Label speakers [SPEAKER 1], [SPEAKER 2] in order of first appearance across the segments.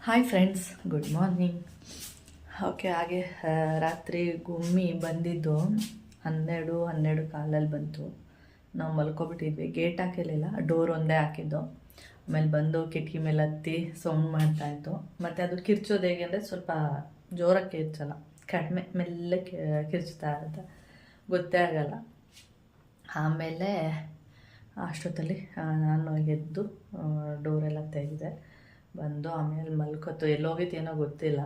[SPEAKER 1] Hi friends, good morning. Okay, ಹಾಗೆ ರಾತ್ರಿ ಗುಮ್ಮಿ ಬಂದಿದ್ದು 12 ಕಾಲಲ್ಲಿ ಬಂತು. ನಾವು ಮಲ್ಕೊಬಿಟ್ಟಿದ್ವಿ, ಗೇಟ್ ಹಾಕಿರಲಿಲ್ಲ, ಡೋರ್ ಒಂದೇ ಹಾಕಿದ್ದು. ಆಮೇಲೆ ಬಂದು ಕಿಟಕಿ ಮೇಲೆ ಹತ್ತಿ ಸೌಂಡ್ ಮಾಡ್ತಾಯಿತ್ತು. ಮತ್ತು ಅದು ಕಿರ್ಚೋದು ಹೇಗೆ ಅಂದರೆ ಸ್ವಲ್ಪ ಜೋರಾಗಿ ಕಿರ್ಚಲ್ಲ, ಕಡಿಮೆ ಮೆಲ್ಲ ಕಿರ್ಚ್ತಾ ಇರುತ್ತೆ, ಗೊತ್ತೇ ಆಗಲ್ಲ. ಆಮೇಲೆ ಅಷ್ಟೊತ್ತಲ್ಲಿ ನಾನು ಎದ್ದು ಡೋರೆಲ್ಲ ತೆಗೆದೆ, ಬಂದು ಆಮೇಲೆ ಮಲ್ಕೊತು. ಎಲ್ಲೋಗಿತ್ತೇನೋ ಗೊತ್ತಿಲ್ಲ,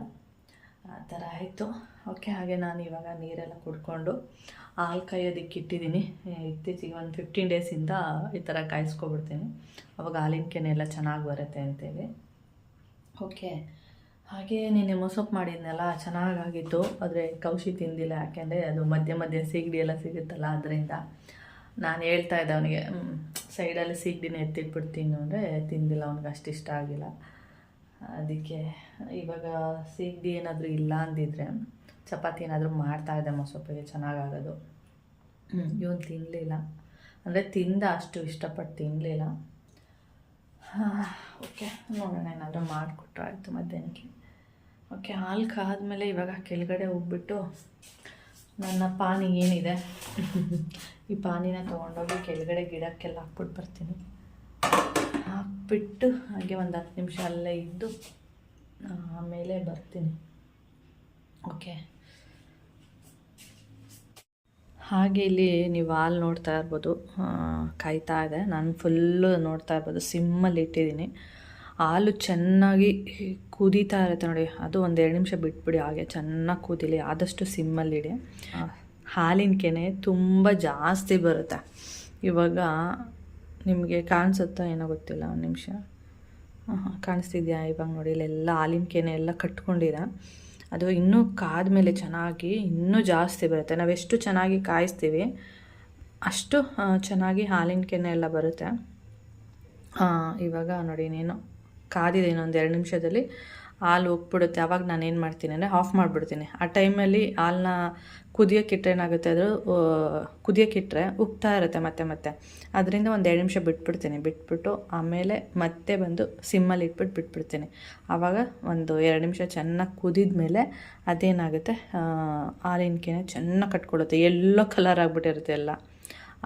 [SPEAKER 1] ಆ ಥರ ಆಯಿತು. ಓಕೆ, ಹಾಗೆ ನಾನು ಇವಾಗ ನೀರೆಲ್ಲ ಕುಡ್ಕೊಂಡು ಹಾಲು ಕಾಯೋದಕ್ಕೆ ಇಟ್ಟಿದ್ದೀನಿ. ಇತ್ತೀಚೆಗೆ ಒಂದು 15 ಡೇಸಿಂದ ಈ ಥರ ಕಾಯಿಸ್ಕೊಬಿಡ್ತೀನಿ, ಅವಾಗ ಹಾಲಿನ ಕೆನೆ ಎಲ್ಲ ಚೆನ್ನಾಗಿ ಬರುತ್ತೆ ಅಂತೇಳಿ. ಓಕೆ, ಹಾಗೆ ನೀನು ಮೊಸಪ್ಪು ಮಾಡಿದ್ನೆಲ್ಲ ಚೆನ್ನಾಗಾಗಿತ್ತು. ಆದರೆ ಕೌಶಿ ತಿಂದಿಲ್ಲ, ಯಾಕೆಂದರೆ ಅದು ಮಧ್ಯೆ ಮಧ್ಯೆ ಸೀಗಡಿ ಎಲ್ಲ ಸಿಗುತ್ತಲ್ಲ, ಅದರಿಂದ. ನಾನು ಹೇಳ್ತಾ ಇದ್ದೆ ಅವನಿಗೆ, ಸೈಡಲ್ಲಿ ಸೀಗಡಿನ ಎತ್ತಿಟ್ಬಿಡ್ತೀನಿ ಅಂದರೆ ತಿಂದಿಲ್ಲ, ಅವ್ನಿಗೆ ಅಷ್ಟು ಇಷ್ಟ ಆಗಿಲ್ಲ. ಅದಕ್ಕೆ ಇವಾಗ ಸೀಗಡಿ ಏನಾದರೂ ಇಲ್ಲ ಅಂದಿದ್ರೆ ಚಪಾತಿ ಏನಾದರೂ ಮಾಡ್ತಾಯಿದ್ದೆ, ಮೊಸಪ್ಪಿಗೆ ಚೆನ್ನಾಗಾಗೋದು. ಇವನು ತಿನ್ನಲಿಲ್ಲ, ಅಂದರೆ ತಿಂದ, ಅಷ್ಟು ಇಷ್ಟಪಟ್ಟು ತಿನ್ನಲಿಲ್ಲ. ಓಕೆ, ನೋಡೋಣ, ಏನಾದರೂ ಮಾಡಿಕೊಟ್ರೆ ಆಯಿತು ಮಧ್ಯಾಹ್ನಕ್ಕೆ. ಓಕೆ, ಹಾಲು ಕಾದ್ಮೇಲೆ ಇವಾಗ ಕೆಳಗಡೆ ಹೋಗ್ಬಿಟ್ಟು ನನ್ನ ಪಾನಿ ಏನಿದೆ ಈ ಪಾನಿನ ತೊಗೊಂಡೋಗಿ ಕೆಳಗಡೆ ಗಿಡಕ್ಕೆಲ್ಲ ಹಾಕ್ಬಿಟ್ಟು ಬರ್ತೀನಿ. ಹಾಕ್ಬಿಟ್ಟು ಹಾಗೆ ಒಂದು 10 ನಿಮಿಷ ಅಲ್ಲೇ ಇದ್ದು ಆಮೇಲೆ ಬರ್ತೀನಿ. ಓಕೆ, ಹಾಗೆ ಇಲ್ಲಿ ನೀವು ಹಾಲು ನೋಡ್ತಾ ಇರ್ಬೋದು, ಕಾಯ್ತಾ ಇದೆ. ನಾನು ಫುಲ್ಲು ನೋಡ್ತಾ ಇರ್ಬೋದು, ಸಿಮ್ಮಲ್ಲಿ ಇಟ್ಟಿದ್ದೀನಿ. ಹಾಲು ಚೆನ್ನಾಗಿ ಕುದೀತಾ ಇರುತ್ತೆ ನೋಡಿ, ಅದು ಒಂದು 2 ನಿಮಿಷ ಬಿಟ್ಬಿಡಿ, ಹಾಗೆ ಚೆನ್ನಾಗಿ ಕುದೀಲಿ. ಆದಷ್ಟು ಸಿಮ್ಮಲ್ಲಿಡಿ. ಹಾಲಿನ ಕೆನೆ ತುಂಬ ಜಾಸ್ತಿ ಬರುತ್ತೆ. ಇವಾಗ ನಿಮಗೆ ಕಾಣಿಸುತ್ತಾ ಏನೋ ಗೊತ್ತಿಲ್ಲ, ಒಂದು ನಿಮಿಷ. ಕಾಣಿಸ್ತಿದ್ಯಾ? ಇವಾಗ ನೋಡಿ, ಇಲ್ಲೆಲ್ಲ ಹಾಲಿನ ಕೆನೆ ಎಲ್ಲ ಕಟ್ಕೊಂಡಿದೆ. ಅದು ಇನ್ನೂ ಕಾದ್ಮೇಲೆ ಚೆನ್ನಾಗಿ ಇನ್ನೂ ಜಾಸ್ತಿ ಬರುತ್ತೆ. ನಾವೆಷ್ಟು ಚೆನ್ನಾಗಿ ಕಾಯಿಸ್ತೀವಿ ಅಷ್ಟು ಚೆನ್ನಾಗಿ ಹಾಲಿನ ಕೆನೆ ಎಲ್ಲ ಬರುತ್ತೆ. ಇವಾಗ ನೋಡಿ, ನೀನು ಕಾದಿದೆ, ಇನ್ನೊಂದು 2 ನಿಮಿಷದಲ್ಲಿ ಹಾಲು ಹೋಗ್ಬಿಡುತ್ತೆ. ಆವಾಗ ನಾನು ಏನು ಮಾಡ್ತೀನಿ ಅಂದರೆ ಆಫ್ ಮಾಡಿಬಿಡ್ತೀನಿ. ಆ ಟೈಮಲ್ಲಿ ಹಾಲನ್ನ ಕುದಿಯೋಕ್ಕಿಟ್ರೆ ಏನಾಗುತ್ತೆ, ಅದು ಕುದಿಯೋಕ್ಕಿಟ್ರೆ ಉಗ್ತಾ ಇರುತ್ತೆ ಮತ್ತೆ. ಅದರಿಂದ ಒಂದು 2 ನಿಮಿಷ ಬಿಟ್ಬಿಟ್ಟು ಆಮೇಲೆ ಮತ್ತೆ ಬಂದು ಸಿಮ್ಮಲ್ಲಿ ಇಟ್ಬಿಟ್ಟು ಬಿಟ್ಬಿಡ್ತೀನಿ. ಆವಾಗ ಒಂದು 2 ನಿಮಿಷ ಚೆನ್ನಾಗಿ ಕುದಿದ ಮೇಲೆ ಅದೇನಾಗುತ್ತೆ, ಹಾಲಿನ ಕೆನೆ ಚೆನ್ನಾಗಿ ಕಟ್ಕೊಳ್ಳುತ್ತೆ, ಎಲ್ಲೋ ಕಲರ್ ಆಗಿಬಿಟ್ಟಿರುತ್ತೆ ಎಲ್ಲ.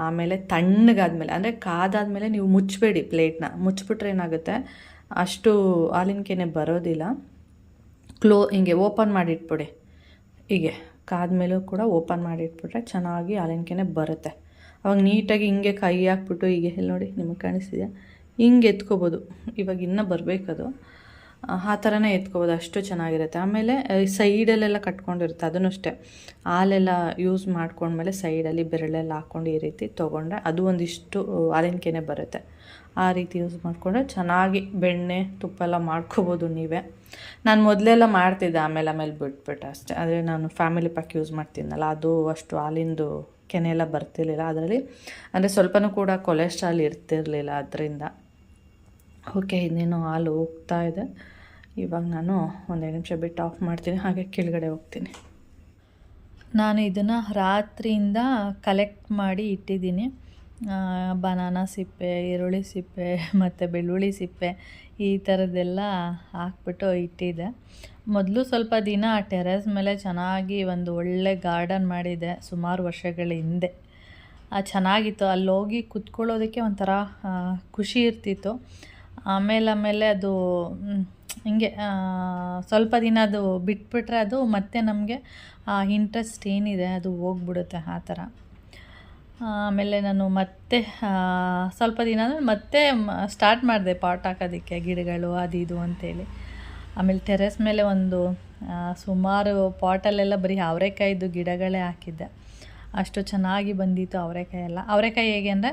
[SPEAKER 1] ಆಮೇಲೆ ತಣ್ಣಗಾದ್ಮೇಲೆ, ಅಂದರೆ ಕಾದಾದ್ಮೇಲೆ ನೀವು ಮುಚ್ಚಬೇಡಿ, ಪ್ಲೇಟ್ನ ಮುಚ್ಚಿಬಿಟ್ರೆ ಏನಾಗುತ್ತೆ, ಅಷ್ಟು ಹಾಲಿನ ಕೆನೆ ಬರೋದಿಲ್ಲ. ಹಿಂಗೆ ಓಪನ್ ಮಾಡಿಟ್ಬಿಡಿ. ಹೀಗೆ ಕಾದ್ಮೇಲೂ ಕೂಡ ಓಪನ್ ಮಾಡಿಟ್ಬಿಟ್ರೆ ಚೆನ್ನಾಗಿ ಹಾಲಿನ ಕೆನೆ ಬರುತ್ತೆ. ಅವಾಗ ನೀಟಾಗಿ ಹಿಂಗೆ ಕೈ ಹಾಕ್ಬಿಟ್ಟು, ಹೀಗೆ ಎಲ್ಲಿ ನೋಡಿ, ನಿಮಗೆ ಕಾಣಿಸ್ತಿದೆಯಾ, ಹಿಂಗೆ ಎತ್ಕೋಬೋದು. ಇವಾಗ ಇನ್ನೂ ಬರಬೇಕದು, ಆ ಥರನೇ ಎತ್ಕೋಬೋದು, ಅಷ್ಟು ಚೆನ್ನಾಗಿರುತ್ತೆ. ಆಮೇಲೆ ಸೈಡಲ್ಲೆಲ್ಲ ಕಟ್ಕೊಂಡಿರುತ್ತೆ, ಅದನ್ನು ಅಷ್ಟೇ. ಹಾಲೆಲ್ಲ ಯೂಸ್ ಮಾಡ್ಕೊಂಡ್ಮೇಲೆ ಸೈಡಲ್ಲಿ ಬೆರಳೆಲ್ಲ ಹಾಕ್ಕೊಂಡು ಈ ರೀತಿ ತೊಗೊಂಡ್ರೆ ಅದು ಒಂದಿಷ್ಟು ಹಾಲಿನ ಕೆನೆ ಬರುತ್ತೆ. ಆ ರೀತಿ ಯೂಸ್ ಮಾಡಿಕೊಂಡ್ರೆ ಚೆನ್ನಾಗಿ ಬೆಣ್ಣೆ ತುಪ್ಪ ಎಲ್ಲ ಮಾಡ್ಕೋಬೋದು ನೀವೇ. ನಾನು ಮೊದಲೆಲ್ಲ ಮಾಡ್ತಿದ್ದೆ, ಆಮೇಲೆ ಬಿಟ್ಬಿಟ್ಟೆ ಅಷ್ಟೇ. ಆದರೆ ನಾನು ಫ್ಯಾಮಿಲಿ ಪ್ಯಾಕ್ ಯೂಸ್ ಮಾಡ್ತೀನಲ್ಲ, ಅದು ಅಷ್ಟು ಹಾಲಿಂದು ಕೆನೆ ಎಲ್ಲ ಬರ್ತಿರ್ಲಿಲ್ಲ ಅದರಲ್ಲಿ, ಅಂದರೆ ಸ್ವಲ್ಪನೂ ಕೂಡ ಕೊಲೆಸ್ಟ್ರಾಲ್ ಇರ್ತಿರಲಿಲ್ಲ ಅದರಿಂದ. ಓಕೆ, ಇನ್ನೇನು ಹಾಲು ಹೋಗ್ತಾ ಇದೆ. ಇವಾಗ ನಾನು ಒಂದು 2 ನಿಮಿಷ ಬಿಟ್ಟು ಆಫ್ ಮಾಡ್ತೀನಿ, ಹಾಗೆ ಕೆಳಗಡೆ ಹೋಗ್ತೀನಿ. ನಾನು ಇದನ್ನು ರಾತ್ರಿಯಿಂದ ಕಲೆಕ್ಟ್ ಮಾಡಿ ಇಟ್ಟಿದ್ದೀನಿ. ಬನಾನಾ ಸಿಪ್ಪೆ, ಈರುಳ್ಳಿ ಸಿಪ್ಪೆ ಮತ್ತು ಬೆಳ್ಳುಳ್ಳಿ ಸಿಪ್ಪೆ, ಈ ಥರದ್ದೆಲ್ಲ ಹಾಕ್ಬಿಟ್ಟು ಇಟ್ಟಿದ್ದೆ. ಮೊದಲು ಸ್ವಲ್ಪ ದಿನ ಟೆರೆಸ್ ಮೇಲೆ ಚೆನ್ನಾಗಿ ಒಂದು ಒಳ್ಳೆ ಗಾರ್ಡನ್ ಮಾಡಿದ್ದೆ, ಸುಮಾರು ವರ್ಷಗಳ ಹಿಂದೆ. ಚೆನ್ನಾಗಿತ್ತು, ಅಲ್ಲೋಗಿ ಕುತ್ಕೊಳ್ಳೋದಕ್ಕೆ ಒಂಥರ ಖುಷಿ ಇರ್ತಿತ್ತು. ಆಮೇಲೆ ಅದು ಹಿಂಗೆ ಸ್ವಲ್ಪ ದಿನ ಅದು ಬಿಟ್ಬಿಟ್ರೆ ಅದು ಮತ್ತೆ ನಮಗೆ ಇಂಟ್ರೆಸ್ಟ್ ಏನಿದೆ ಅದು ಹೋಗ್ಬಿಡುತ್ತೆ, ಆ ಥರ. ಆಮೇಲೆ ನಾನು ಮತ್ತೆ ಸ್ವಲ್ಪ ದಿನ ಮತ್ತೆ ಸ್ಟಾರ್ಟ್ ಮಾಡಿದೆ ಪಾಟ್ ಹಾಕೋದಕ್ಕೆ, ಗಿಡಗಳು ಅದು ಇದು ಅಂತೇಳಿ. ಆಮೇಲೆ ಟೆರೆಸ್ ಮೇಲೆ ಒಂದು ಸುಮಾರು ಪಾಟಲ್ಲೆಲ್ಲ ಬರೀ ಅವರೆಕಾಯಿದು ಗಿಡಗಳೇ ಹಾಕಿದ್ದೆ. ಅಷ್ಟು ಚೆನ್ನಾಗಿ ಬಂದಿತ್ತು ಅವರೆಕಾಯಿ ಎಲ್ಲ. ಅವರೆಕಾಯಿ ಹೇಗೆ ಅಂದರೆ,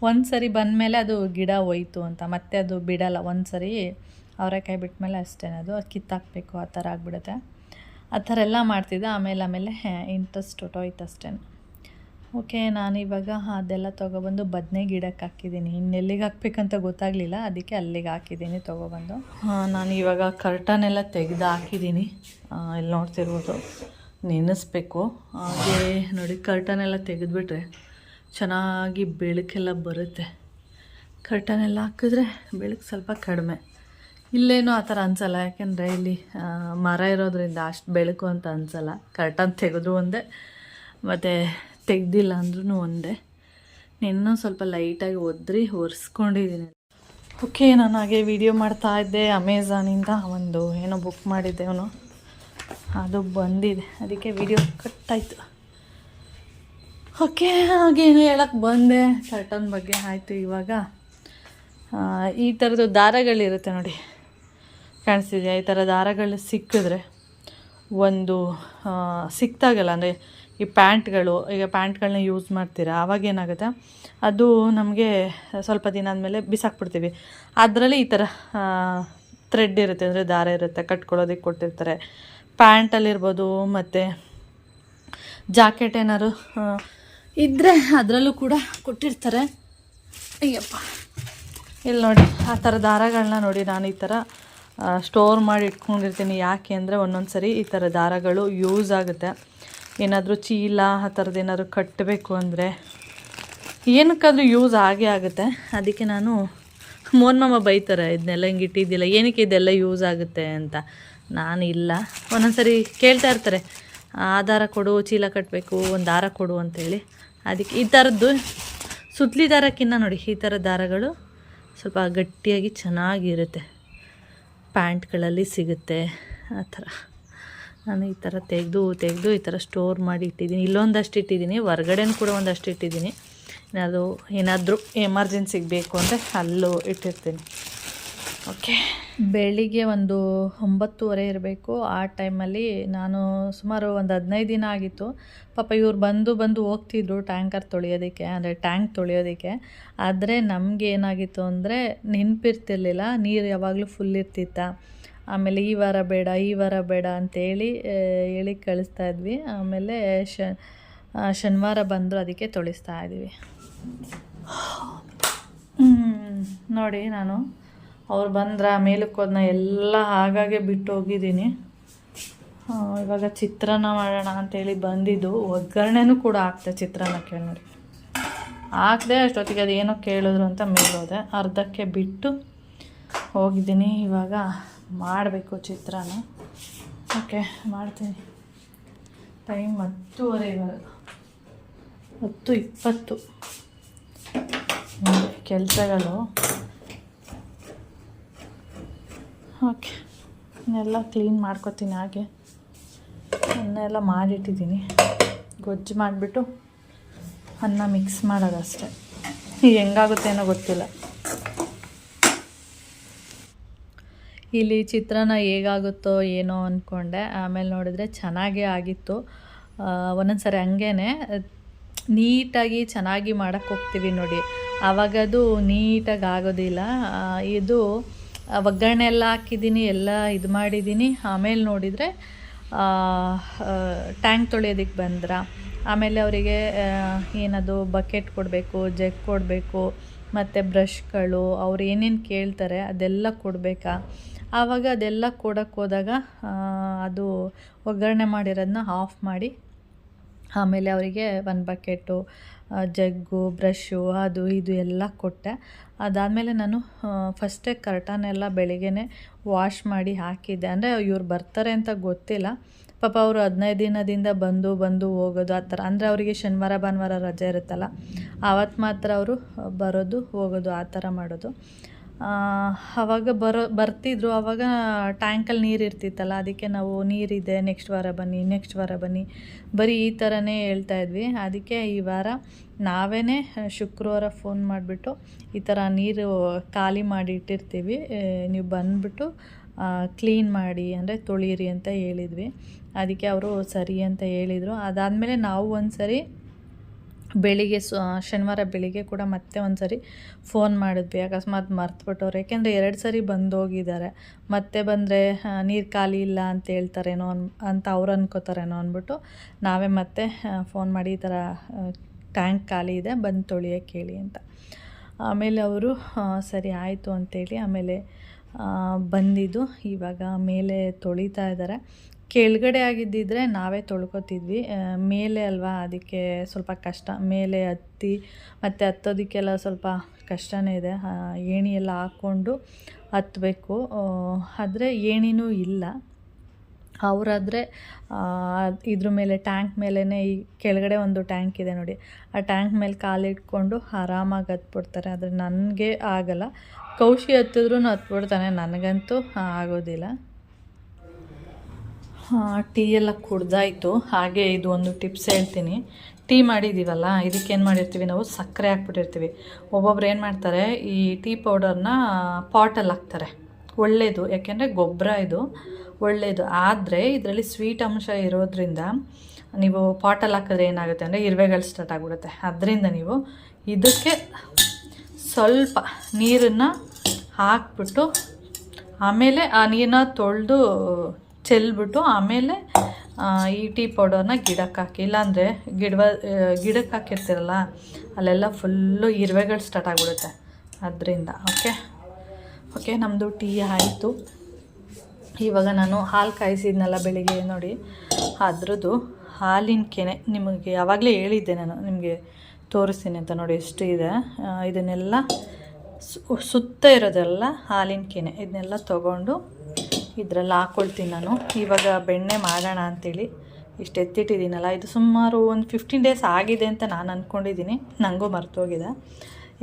[SPEAKER 1] ಒಂದು ಸರಿ ಬಂದಮೇಲೆ ಅದು ಗಿಡ ಹೋಯ್ತು ಅಂತ, ಮತ್ತೆ ಅದು ಬಿಡಲ್ಲ. ಒಂದು ಸರಿ ಅವರೆಕಾಯಿ ಬಿಟ್ಮೇಲೆ ಅಷ್ಟೇ, ಅದು ಕಿತ್ತಾಕಬೇಕು, ಆ ಥರ ಆಗಿಬಿಡುತ್ತೆ. ಆ ಥರ ಎಲ್ಲ ಮಾಡ್ತಿದ್ದೆ. ಆಮೇಲೆ ಇಂಟ್ರೆಸ್ಟ್ ಹೊಟ್ಟೋಯ್ತು ಅಷ್ಟೇ. ಓಕೆ, ನಾನಿವಾಗ ಅದೆಲ್ಲ ತೊಗೊಬಂದು ಬದನೆ ಗಿಡಕ್ಕೆ ಹಾಕಿದ್ದೀನಿ. ಇನ್ನೆಲ್ಲಿಗೆ ಹಾಕ್ಬೇಕಂತ ಗೊತ್ತಾಗಲಿಲ್ಲ, ಅದಕ್ಕೆ ಅಲ್ಲಿಗೆ ಹಾಕಿದ್ದೀನಿ ತೊಗೊಬಂದು. ನಾನು ಇವಾಗ ಕರ್ಟನೆಲ್ಲ ತೆಗೆದು ಹಾಕಿದ್ದೀನಿ, ಇಲ್ಲಿ ನೋಡ್ತಿರ್ಬೋದು, ನೆನೆಸ್ಬೇಕು. ಹಾಗೆ ನೋಡಿ, ಕರ್ಟನೆಲ್ಲ ತೆಗೆದುಬಿಟ್ರೆ ಚೆನ್ನಾಗಿ ಬೆಳಕೆಲ್ಲ ಬರುತ್ತೆ. ಕರ್ಟನೆಲ್ಲ ಹಾಕಿದ್ರೆ ಬೆಳಕು ಸ್ವಲ್ಪ ಕಡಿಮೆ, ಇಲ್ಲೇನೂ ಆ ಥರ ಅನಿಸಲ್ಲ, ಯಾಕೆಂದರೆ ಇಲ್ಲಿ ಮರ ಇರೋದ್ರಿಂದ ಅಷ್ಟು ಬೆಳಕು ಅಂತ ಅನಿಸಲ್ಲ. ಕರ್ಟನ್ ತೆಗೆದ್ರು ಒಂದೇ, ಮತ್ತು ತೆಗ್ದಿಲ್ಲ ಅಂದ್ರೂ ಒಂದೇ. ಇನ್ನೂ ಸ್ವಲ್ಪ ಲೈಟಾಗಿ ಒರೆಸ್ಕೊಂಡಿದ್ದೀನಿ. ಓಕೆ, ನಾನು ಹಾಗೆ ವಿಡಿಯೋ ಮಾಡ್ತಾಯಿದ್ದೆ. ಅಮೆಝಾನಿಂದ ಒಂದು ಏನೋ ಬುಕ್ ಮಾಡಿದ್ದೆ, ಅವನು ಅದು ಬಂದಿದೆ, ಅದಕ್ಕೆ ವಿಡಿಯೋ ಕಟ್ಟಾಯಿತು. ಓಕೆ, ಹಾಗೇನು ಹೇಳಕ್ಕೆ ಬಂದೆ ಕರ್ಟನ್ ಬಗ್ಗೆ. ಆಯಿತು, ಇವಾಗ ಈ ಥರದ್ದು ದಾರಗಳಿರುತ್ತೆ ನೋಡಿ, ಕಾಣಿಸ್ತಿದೆಯಾ? ಈ ಥರ ದಾರಗಳು ಸಿಕ್ಕಿದ್ರೆ ಒಂದು ಸಿಕ್ತಾಗಲ್ಲ, ಅಂದರೆ ಈ ಪ್ಯಾಂಟ್ಗಳು, ಈಗ ಪ್ಯಾಂಟ್ಗಳನ್ನ ಯೂಸ್ ಮಾಡ್ತೀರಾ, ಆವಾಗೇನಾಗುತ್ತೆ, ಅದು ನಮಗೆ ಸ್ವಲ್ಪ ದಿನ ಆದಮೇಲೆ ಬಿಸಾಕ್ಬಿಡ್ತೀವಿ. ಅದರಲ್ಲಿ ಈ ಥರ ಥ್ರೆಡ್ ಇರುತ್ತೆ, ಅಂದರೆ ದಾರ ಇರುತ್ತೆ, ಕಟ್ಕೊಳ್ಳೋದಕ್ಕೆ ಕೊಟ್ಟಿರ್ತಾರೆ. ಪ್ಯಾಂಟಲ್ಲಿರ್ಬೋದು, ಮತ್ತು ಜಾಕೆಟ್ ಏನಾದ್ರು ಇದ್ದರೆ ಅದರಲ್ಲೂ ಕೂಡ ಕೊಟ್ಟಿರ್ತಾರೆ. ಅಯ್ಯಪ್ಪ, ಇಲ್ಲಿ ನೋಡಿ, ಆ ಥರ ದಾರಗಳನ್ನ ನೋಡಿ ನಾನು ಈ ಥರ ಸ್ಟೋರ್ ಮಾಡಿ ಇಟ್ಕೊಂಡಿರ್ತೀನಿ. ಯಾಕೆ ಅಂದರೆ ಒಂದೊಂದು ಸರಿ ಈ ಥರ ದಾರಗಳು ಯೂಸ್ ಆಗುತ್ತೆ. ಏನಾದರೂ ಚೀಲ ಆ ಥರದ್ದು ಏನಾದರೂ ಕಟ್ಟಬೇಕು ಅಂದರೆ ಏನಕ್ಕಾದರೂ ಯೂಸ್ ಆಗೇ ಆಗುತ್ತೆ. ಅದಕ್ಕೆ ನಾನು ಮೋನ್ ಬೈತಾರೆ, ಇದನ್ನೆಲ್ಲ ಹಿಂಗೆ ಇಟ್ಟಿದ್ದಿಲ್ಲ, ಏನಕ್ಕೆ ಇದೆಲ್ಲ ಯೂಸ್ ಆಗುತ್ತೆ ಅಂತ. ನಾನು ಇಲ್ಲ, ಒಂದೊಂದು ಸರಿ ಕೇಳ್ತಾ ಇರ್ತಾರೆ, ಆ ದಾರ ಕೊಡು, ಚೀಲ ಕಟ್ಟಬೇಕು, ಒಂದು ದಾರ ಕೊಡು ಅಂತೇಳಿ. ಅದಕ್ಕೆ ಈ ಥರದ್ದು ಸುತ್ತಲಿ ದಾರಕ್ಕಿಂತ ನೋಡಿ ಈ ಥರ ದಾರಗಳು ಸ್ವಲ್ಪ ಗಟ್ಟಿಯಾಗಿ ಚೆನ್ನಾಗಿರುತ್ತೆ, ಪ್ಯಾಂಟ್ಗಳಲ್ಲಿ ಸಿಗುತ್ತೆ. ಆ ಥರ ನಾನು ಈ ಥರ ತೆಗೆದು ಈ ಥರ ಸ್ಟೋರ್ ಮಾಡಿ ಇಟ್ಟಿದ್ದೀನಿ. ಇಲ್ಲೊಂದಷ್ಟು ಇಟ್ಟಿದ್ದೀನಿ, ಹೊರ್ಗಡೆನೂ ಕೂಡ ಒಂದಷ್ಟು ಇಟ್ಟಿದ್ದೀನಿ. ಏನಾದರೂ ಎಮರ್ಜೆನ್ಸಿಗೆ ಬೇಕು ಅಂದರೆ ಅಲ್ಲೂ ಇಟ್ಟಿರ್ತೀನಿ. ಓಕೆ, ಬೆಳಿಗ್ಗೆ ಒಂದು 9:30 ಇರಬೇಕು. ಆ ಟೈಮಲ್ಲಿ ನಾನು ಸುಮಾರು ಒಂದು 15 ದಿನ ಆಗಿತ್ತು. ಪಾಪ ಇವ್ರು ಬಂದು ಹೋಗ್ತಿದ್ರು ಟ್ಯಾಂಕರ್ ತೊಳೆಯೋದಕ್ಕೆ, ಅಂದರೆ ಟ್ಯಾಂಕ್ ತೊಳೆಯೋದಕ್ಕೆ. ಆದರೆ ನಮಗೆ ಏನಾಗಿತ್ತು ಅಂದರೆ ನೆನಪಿರ್ತಿರ್ಲಿಲ್ಲ, ನೀರು ಯಾವಾಗಲೂ ಫುಲ್ ಇರ್ತಿತ್ತ. ಆಮೇಲೆ ಈ ವಾರ ಬೇಡ ಅಂತೇಳಿ ಹೇಳಿ ಕಳಿಸ್ತಾ ಇದ್ವಿ. ಆಮೇಲೆ ಶನಿವಾರ ಬಂದರು, ಅದಕ್ಕೆ ತೊಳಿಸ್ತಾ ಇದ್ವಿ. ನೋಡಿ, ನಾನು ಅವ್ರು ಬಂದ್ರೆ ಮೇಲಕ್ಕೆ ಹೋದನ್ನ ಎಲ್ಲ ಹಾಗಾಗೆ ಬಿಟ್ಟು ಹೋಗಿದ್ದೀನಿ. ಇವಾಗ ಚಿತ್ರಾನ್ನ ಮಾಡೋಣ ಅಂತೇಳಿ ಬಂದಿದ್ದು. ಒಗ್ಗರಣೆನೂ ಕೂಡ ಹಾಕ್ದೆ ಚಿತ್ರಾನ್ನಕ್ಕೆ ನೋಡಿ, ಹಾಕ್ದೆ. ಅಷ್ಟೊತ್ತಿಗೆ ಅದು ಏನೋ ಕೇಳಿದ್ರು ಅಂತ ಮೇಲೋದೆ, ಅರ್ಧಕ್ಕೆ ಬಿಟ್ಟು ಹೋಗಿದ್ದೀನಿ. ಇವಾಗ ಮಾಡಬೇಕು ಚಿತ್ರಾನ್ನ. ಓಕೆ, ಮಾಡ್ತೀನಿ. ಟೈಮ್ 10:30 ಇವಾಗ, 10:20 ಕೆಲಸಗಳು. ಓಕೆ, ಇನ್ನೆಲ್ಲ ಕ್ಲೀನ್ ಮಾಡ್ಕೊತೀನಿ. ಹಾಗೆ ಅನ್ನೆಲ್ಲ ಮಾಡಿಟ್ಟಿದ್ದೀನಿ. ಗೊಜ್ಜು ಮಾಡಿಬಿಟ್ಟು ಅನ್ನ ಮಿಕ್ಸ್ ಮಾಡೋದಷ್ಟೆ. ಈಗ ಹೆಂಗಾಗುತ್ತೆ ಏನೋ ಗೊತ್ತಿಲ್ಲ. ಇಲ್ಲಿ ಚಿತ್ರಾನ್ನ ಹೇಗಾಗುತ್ತೋ ಏನೋ ಅಂದ್ಕೊಂಡೆ, ಆಮೇಲೆ ನೋಡಿದ್ರೆ ಚೆನ್ನಾಗೇ ಆಗಿತ್ತು. ಒಂದೊಂದು ಸರಿ ಹಂಗೇ ನೀಟಾಗಿ ಚೆನ್ನಾಗಿ ಮಾಡೋಕ್ಕೆ ಹೋಗ್ತೀವಿ ನೋಡಿ, ಆವಾಗದು ನೀಟಾಗಿ ಆಗೋದಿಲ್ಲ. ಇದು ಒಗ್ಗರಣೆ ಎಲ್ಲ ಹಾಕಿದ್ದೀನಿ, ಎಲ್ಲ ಇದು ಮಾಡಿದ್ದೀನಿ. ಆಮೇಲೆ ನೋಡಿದರೆ ಟ್ಯಾಂಕ್ ತೊಳೆಯೋದಕ್ಕೆ ಬಂದ್ರೆ, ಆಮೇಲೆ ಅವರಿಗೆ ಏನದು ಬಕೆಟ್ ಕೊಡಬೇಕು, ಜಗ್ ಕೊಡಬೇಕು, ಮತ್ತು ಬ್ರಷ್ಗಳು, ಅವ್ರು ಏನೇನು ಕೇಳ್ತಾರೆ ಅದೆಲ್ಲ ಕೊಡಬೇಕಾ. ಆವಾಗ ಅದೆಲ್ಲ ಕೊಡೋಕ್ಕೆ ಹೋದಾಗ ಅದು ಒಗ್ಗರಣೆ ಮಾಡಿರೋದನ್ನ ಆಫ್ ಮಾಡಿ, ಆಮೇಲೆ ಅವರಿಗೆ ಒಂದು ಬಕೆಟು, ಜಗ್ಗು, ಬ್ರಷ್ಷು, ಅದು ಇದು ಎಲ್ಲ ಕೊಟ್ಟೆ. ಅದಾದಮೇಲೆ ನಾನು ಫಸ್ಟೇ ಕರ್ಟನೆಲ್ಲ ಬೆಳಿಗ್ಗೆ ವಾಶ್ ಮಾಡಿ ಹಾಕಿದ್ದೆ. ಅಂದರೆ ಇವ್ರು ಬರ್ತಾರೆ ಅಂತ ಗೊತ್ತಿಲ್ಲ, ಪಾಪ ಅವರು 15 ದಿನದಿಂದ ಬಂದು ಹೋಗೋದು ಆ ಥರ. ಅಂದರೆ ಅವರಿಗೆ ಶನಿವಾರ ಭಾನುವಾರ ರಜೆ ಇರುತ್ತಲ್ಲ, ಆವತ್ತು ಮಾತ್ರ ಅವರು ಬರೋದು ಹೋಗೋದು ಆ ಥರ ಮಾಡೋದು. ಆವಾಗ ಬರ್ತಿದ್ರು. ಆವಾಗ ಟ್ಯಾಂಕಲ್ಲಿ ನೀರು ಇರ್ತಿತ್ತಲ್ಲ, ಅದಕ್ಕೆ ನಾವು ನೀರಿದೆ, ನೆಕ್ಸ್ಟ್ ವಾರ ಬನ್ನಿ ಬರೀ ಈ ಥರನೇ ಹೇಳ್ತಾಯಿದ್ವಿ. ಅದಕ್ಕೆ ಈ ವಾರ ನಾವೇ ಶುಕ್ರವಾರ ಫೋನ್ ಮಾಡಿಬಿಟ್ಟು ಈ ಥರ ನೀರು ಖಾಲಿ ಮಾಡಿ ಇಟ್ಟಿರ್ತೀವಿ, ನೀವು ಬಂದುಬಿಟ್ಟು ಕ್ಲೀನ್ ಮಾಡಿ, ಅಂದರೆ ತೊಳೀರಿ ಅಂತ ಹೇಳಿದ್ವಿ. ಅದಕ್ಕೆ ಅವರು ಸರಿ ಅಂತ ಹೇಳಿದರು. ಅದಾದಮೇಲೆ ನಾವು ಒಂದು ಸರಿ ಬೆಳಿಗ್ಗೆ ಶನಿವಾರ ಬೆಳಿಗ್ಗೆ ಕೂಡ ಮತ್ತೆ ಒಂದು ಸರಿ ಫೋನ್ ಮಾಡಿದ್ವಿ, ಅಕಸ್ಮಾತ್ ಮರ್ತುಬಿಟ್ಟವ್ರು. ಯಾಕೆಂದರೆ 2 ಸರಿ ಬಂದೋಗಿದ್ದಾರೆ, ಮತ್ತೆ ಬಂದರೆ ನೀರು ಖಾಲಿ ಇಲ್ಲ ಅಂತ ಹೇಳ್ತಾರೇನೋ ಅಂತ ಅವ್ರು ಅನ್ಕೋತಾರೇನೋ ಅಂದ್ಬಿಟ್ಟು ನಾವೇ ಮತ್ತೆ ಫೋನ್ ಮಾಡಿ ಈ ಥರ ಟ್ಯಾಂಕ್ ಖಾಲಿ ಇದೆ, ಬಂದು ತೊಳಿಯೋಕ್ಕೆ ಹೇಳಿ ಅಂತ. ಆಮೇಲೆ ಅವರು ಸರಿ ಆಯಿತು ಅಂತೇಳಿ ಆಮೇಲೆ ಬಂದಿದ್ದು. ಇವಾಗ ಮೇಲೆ ತೊಳಿತಾ ಇದ್ದಾರೆ. ಕೆಳಗಡೆ ಆಗಿದ್ದಿದ್ರೆ ನಾವೇ ತೊಳ್ಕೊತಿದ್ವಿ, ಮೇಲೆ ಅಲ್ವಾ, ಅದಕ್ಕೆ ಸ್ವಲ್ಪ ಕಷ್ಟ. ಮೇಲೆ ಹತ್ತಿ ಮತ್ತು ಹತ್ತೋದಕ್ಕೆಲ್ಲ ಸ್ವಲ್ಪ ಕಷ್ಟನೇ ಇದೆ. ಏಣಿ ಎಲ್ಲ ಹಾಕ್ಕೊಂಡು ಹತ್ತಬೇಕು. ಆದರೆ ಏಣಿನೂ ಇಲ್ಲ. ಅವರಾದರೆ ಇದ್ರ ಮೇಲೆ ಟ್ಯಾಂಕ್ ಮೇಲೇ ಈ ಕೆಳಗಡೆ ಒಂದು ಟ್ಯಾಂಕ್ ಇದೆ ನೋಡಿ, ಆ ಟ್ಯಾಂಕ್ ಮೇಲೆ ಕಾಲಿಟ್ಕೊಂಡು ಆರಾಮಾಗಿ ಹತ್ಬಿಡ್ತಾರೆ. ಆದರೆ ನನಗೆ ಆಗಲ್ಲ. ಕೌಶಿ ಹತ್ತಿದ್ರೂ ಹತ್ಬಿಡ್ತಾನೆ, ನನಗಂತೂ ಆಗೋದಿಲ್ಲ. ಟೀ ಎಲ್ಲ ಕುಡ್ದಾಯಿತು. ಹಾಗೆ ಇದು ಒಂದು ಟಿಪ್ಸ್ ಹೇಳ್ತೀನಿ. ಟೀ ಮಾಡಿದ್ದೀವಲ್ಲ, ಇದಕ್ಕೇನು ಮಾಡಿರ್ತೀವಿ ನಾವು, ಸಕ್ಕರೆ ಹಾಕ್ಬಿಟ್ಟಿರ್ತೀವಿ. ಒಬ್ಬೊಬ್ರು ಏನು ಮಾಡ್ತಾರೆ, ಈ ಟೀ ಪೌಡರ್ನ ಪಾಟಲ್ಲಿ ಹಾಕ್ತಾರೆ. ಒಳ್ಳೆಯದು, ಯಾಕೆಂದರೆ ಗೊಬ್ಬರ ಇದು ಒಳ್ಳೆಯದು. ಆದರೆ ಇದರಲ್ಲಿ ಸ್ವೀಟ್ ಅಂಶ ಇರೋದ್ರಿಂದ ನೀವು ಪಾಟಲ್ಲಿ ಹಾಕಿದ್ರೆ ಏನಾಗುತ್ತೆ ಅಂದರೆ ಇರುವೆಗಳು ಸ್ಟಾರ್ಟ್ ಆಗಿಬಿಡುತ್ತೆ. ಅದರಿಂದ ನೀವು ಇದಕ್ಕೆ ಸ್ವಲ್ಪ ನೀರನ್ನು ಹಾಕ್ಬಿಟ್ಟು ಆಮೇಲೆ ಆ ನೀರನ್ನ ತೊಳೆದು ಚೆಲ್ಬಿಟ್ಟು ಆಮೇಲೆ ಈ ಟೀ ಪೌಡರ್ನ ಗಿಡಕ್ಕೆ ಹಾಕಿ. ಇಲ್ಲಾಂದರೆ ಗಿಡಕ್ಕೆ ಹಾಕಿರ್ತೀರಲ್ಲ, ಅಲ್ಲೆಲ್ಲ ಫುಲ್ಲು ಇರುವೆಗಳು ಸ್ಟಾರ್ಟ್ ಆಗಿಬಿಡುತ್ತೆ. ಅದರಿಂದ ಓಕೆ ನಮ್ಮದು ಟೀ ಆಯಿತು. ಇವಾಗ ನಾನು ಹಾಲು ಕಾಯಿಸಿದ್ನಲ್ಲ ಬೆಳಿಗ್ಗೆ ನೋಡಿ, ಅದ್ರದ್ದು ಹಾಲಿನ ಕೆನೆ ನಿಮಗೆ ಯಾವಾಗಲೇ ಹೇಳಿದ್ದೆ ನಾನು, ನಿಮಗೆ ತೋರಿಸ್ತೀನಿ ಅಂತ. ನೋಡಿ ಎಷ್ಟು ಇದೆ. ಇದನ್ನೆಲ್ಲ ಸುತ್ತ ಇರೋದೆಲ್ಲ ಹಾಲಿನ ಕೆನೆ, ಇದನ್ನೆಲ್ಲ ತೊಗೊಂಡು ಇದರಲ್ಲಿ ಹಾಕ್ಕೊಳ್ತೀನಿ ನಾನು. ಇವಾಗ ಬೆಣ್ಣೆ ಮಾಡೋಣ ಅಂಥೇಳಿ ಇಷ್ಟು ಎತ್ತಿಟ್ಟಿದ್ದೀನಲ್ಲ, ಇದು ಸುಮಾರು ಒಂದು 15 ಡೇಸ್ ಆಗಿದೆ ಅಂತ ನಾನು ಅಂದ್ಕೊಂಡಿದ್ದೀನಿ, ನನಗೂ ಮರ್ತೋಗಿದೆ.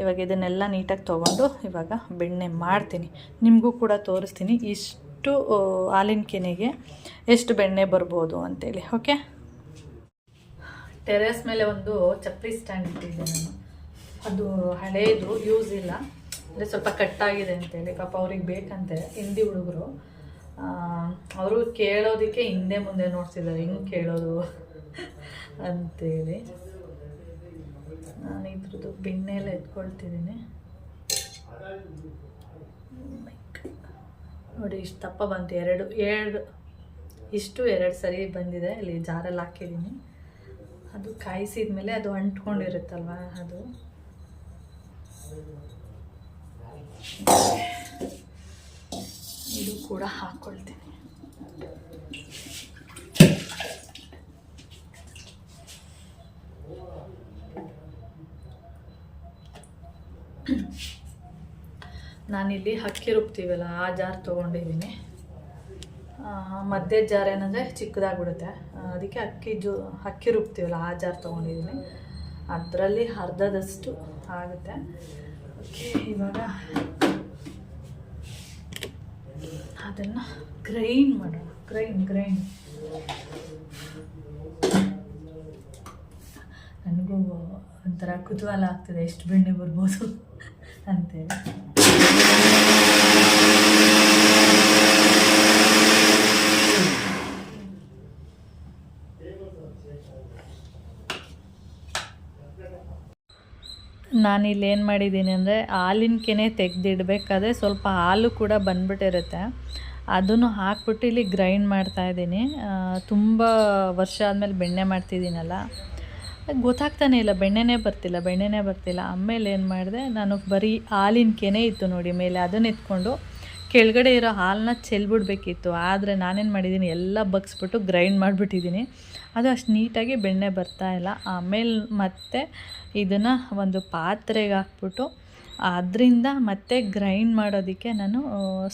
[SPEAKER 1] ಇವಾಗ ಇದನ್ನೆಲ್ಲ ನೀಟಾಗಿ ತೊಗೊಂಡು ಇವಾಗ ಬೆಣ್ಣೆ ಮಾಡ್ತೀನಿ, ನಿಮಗೂ ಕೂಡ ತೋರಿಸ್ತೀನಿ ಇಷ್ಟು ಹಾಲಿನ ಕೆನೆಗೆ ಎಷ್ಟು ಬೆಣ್ಣೆ ಬರ್ಬೋದು ಅಂಥೇಳಿ. ಓಕೆ, ಟೆರೆಸ್ ಮೇಲೆ ಒಂದು ಚಪ್ಪಲಿ ಸ್ಟ್ಯಾಂಡ್ ಇಟ್ಟಿದ್ದೆ ನಾನು. ಅದು ಹಳೇದು, ಯೂಸ್ ಇಲ್ಲ, ಅಂದರೆ ಸ್ವಲ್ಪ ಕಟ್ಟಾಗಿದೆ ಅಂತೇಳಿ. ಪಾಪ ಅವ್ರಿಗೆ ಬೇಕಂತೆ, ಹಿಂದಿ ಹುಡುಗರು. ಅವರು ಕೇಳೋದಕ್ಕೆ ಹಿಂದೆ ಮುಂದೆ ನೋಡ್ತಿದ್ದಾರೆ, ಹಿಂಗೆ ಕೇಳೋದು ಅಂತೇಳಿ. ನಾನು ಇದ್ರದ್ದು ಬೆಣ್ಣೆ ಎಲ್ಲ ಎತ್ಕೊಳ್ತಿದ್ದೀನಿ. ನೋಡಿ ಇಷ್ಟು ದಪ್ಪ ಬಂತು, ಎರಡು ಸರಿ ಬಂದಿದೆ. ಇಲ್ಲಿ ಜಾರಲ್ಲಿ ಹಾಕಿದ್ದೀನಿ. ಅದು ಕಾಯಿಸಿದ ಮೇಲೆ ಅದು ಅಂಟ್ಕೊಂಡಿರುತ್ತಲ್ವ, ಅದು ಇದು ಕೂಡ ಹಾಕ್ಕೊಳ್ತೀನಿ. ನಾನಿಲ್ಲಿ ಅಕ್ಕಿ ರುಬ್ತೀವಲ್ಲ ಆ ಜಾರ್ ತೊಗೊಂಡಿದ್ದೀನಿ. ಮಧ್ಯೆ ಜಾರ್ ಏನಂದರೆ ಚಿಕ್ಕದಾಗ್ಬಿಡುತ್ತೆ, ಅದಕ್ಕೆ ಅಕ್ಕಿ ರುಬ್ತೀವಲ್ಲ ಆ ಜಾರ್ ತೊಗೊಂಡಿದ್ದೀನಿ. ಅದರಲ್ಲಿ ಅರ್ಧದಷ್ಟು ಆಗುತ್ತೆ. ಓಕೆ, ಇವಾಗ ಅದನ್ನು ಗ್ರೈಂಡ್ ಮಾಡೋಣ. ಗ್ರೈಂಡ್ ನನಗೂ ಒಂಥರ ಕುತೂಹಲ ಆಗ್ತದೆ ಎಷ್ಟು ಬೆಣ್ಣೆ ಬರ್ಬೋದು ಅಂತೇಳಿ. ನಾನಿಲ್ಲಿ ಏನು ಮಾಡಿದ್ದೀನಿ ಅಂದರೆ, ಹಾಲಿನ ಕೆನೆ ತೆಗೆದಿಡಬೇಕಾದ್ರೆ ಸ್ವಲ್ಪ ಹಾಲು ಕೂಡ ಬಂದ್ಬಿಟ್ಟಿರುತ್ತೆ, ಅದನ್ನು ಹಾಕ್ಬಿಟ್ಟು ಇಲ್ಲಿ ಗ್ರೈಂಡ್ ಮಾಡ್ತಾಯಿದ್ದೀನಿ. ತುಂಬ ವರ್ಷ ಆದಮೇಲೆ ಬೆಣ್ಣೆ ಮಾಡ್ತಿದ್ದೀನಲ್ಲ, ಗೊತ್ತಾಗ್ತಾನೆ ಇಲ್ಲ, ಬೆಣ್ಣೆನೇ ಬರ್ತಿಲ್ಲ. ಆಮೇಲೆ ಏನು ಮಾಡಿದೆ, ನಾನು ಬರೀ ಹಾಲಿನ ಕೆನೆ ಇತ್ತು ನೋಡಿ ಮೇಲೆ, ಅದನ್ನು ಎತ್ಕೊಂಡು ಕೆಳಗಡೆ ಇರೋ ಹಾಲನ್ನ ಚೆಲ್ಬಿಡ್ಬೇಕಿತ್ತು. ಆದರೆ ನಾನೇನು ಮಾಡಿದ್ದೀನಿ, ಎಲ್ಲ ಬಗ್ಸ್ಬಿಟ್ಟು ಗ್ರೈಂಡ್ ಮಾಡಿಬಿಟ್ಟಿದ್ದೀನಿ. ಅದು ಅಷ್ಟು ನೀಟಾಗಿ ಬೆಣ್ಣೆ ಬರ್ತಾಯಿಲ್ಲ. ಆಮೇಲೆ ಮತ್ತೆ ಇದನ್ನು ಒಂದು ಪಾತ್ರೆಗೆ ಹಾಕ್ಬಿಟ್ಟು ಅದರಿಂದ ಮತ್ತೆ ಗ್ರೈಂಡ್ ಮಾಡೋದಕ್ಕೆ ನಾನು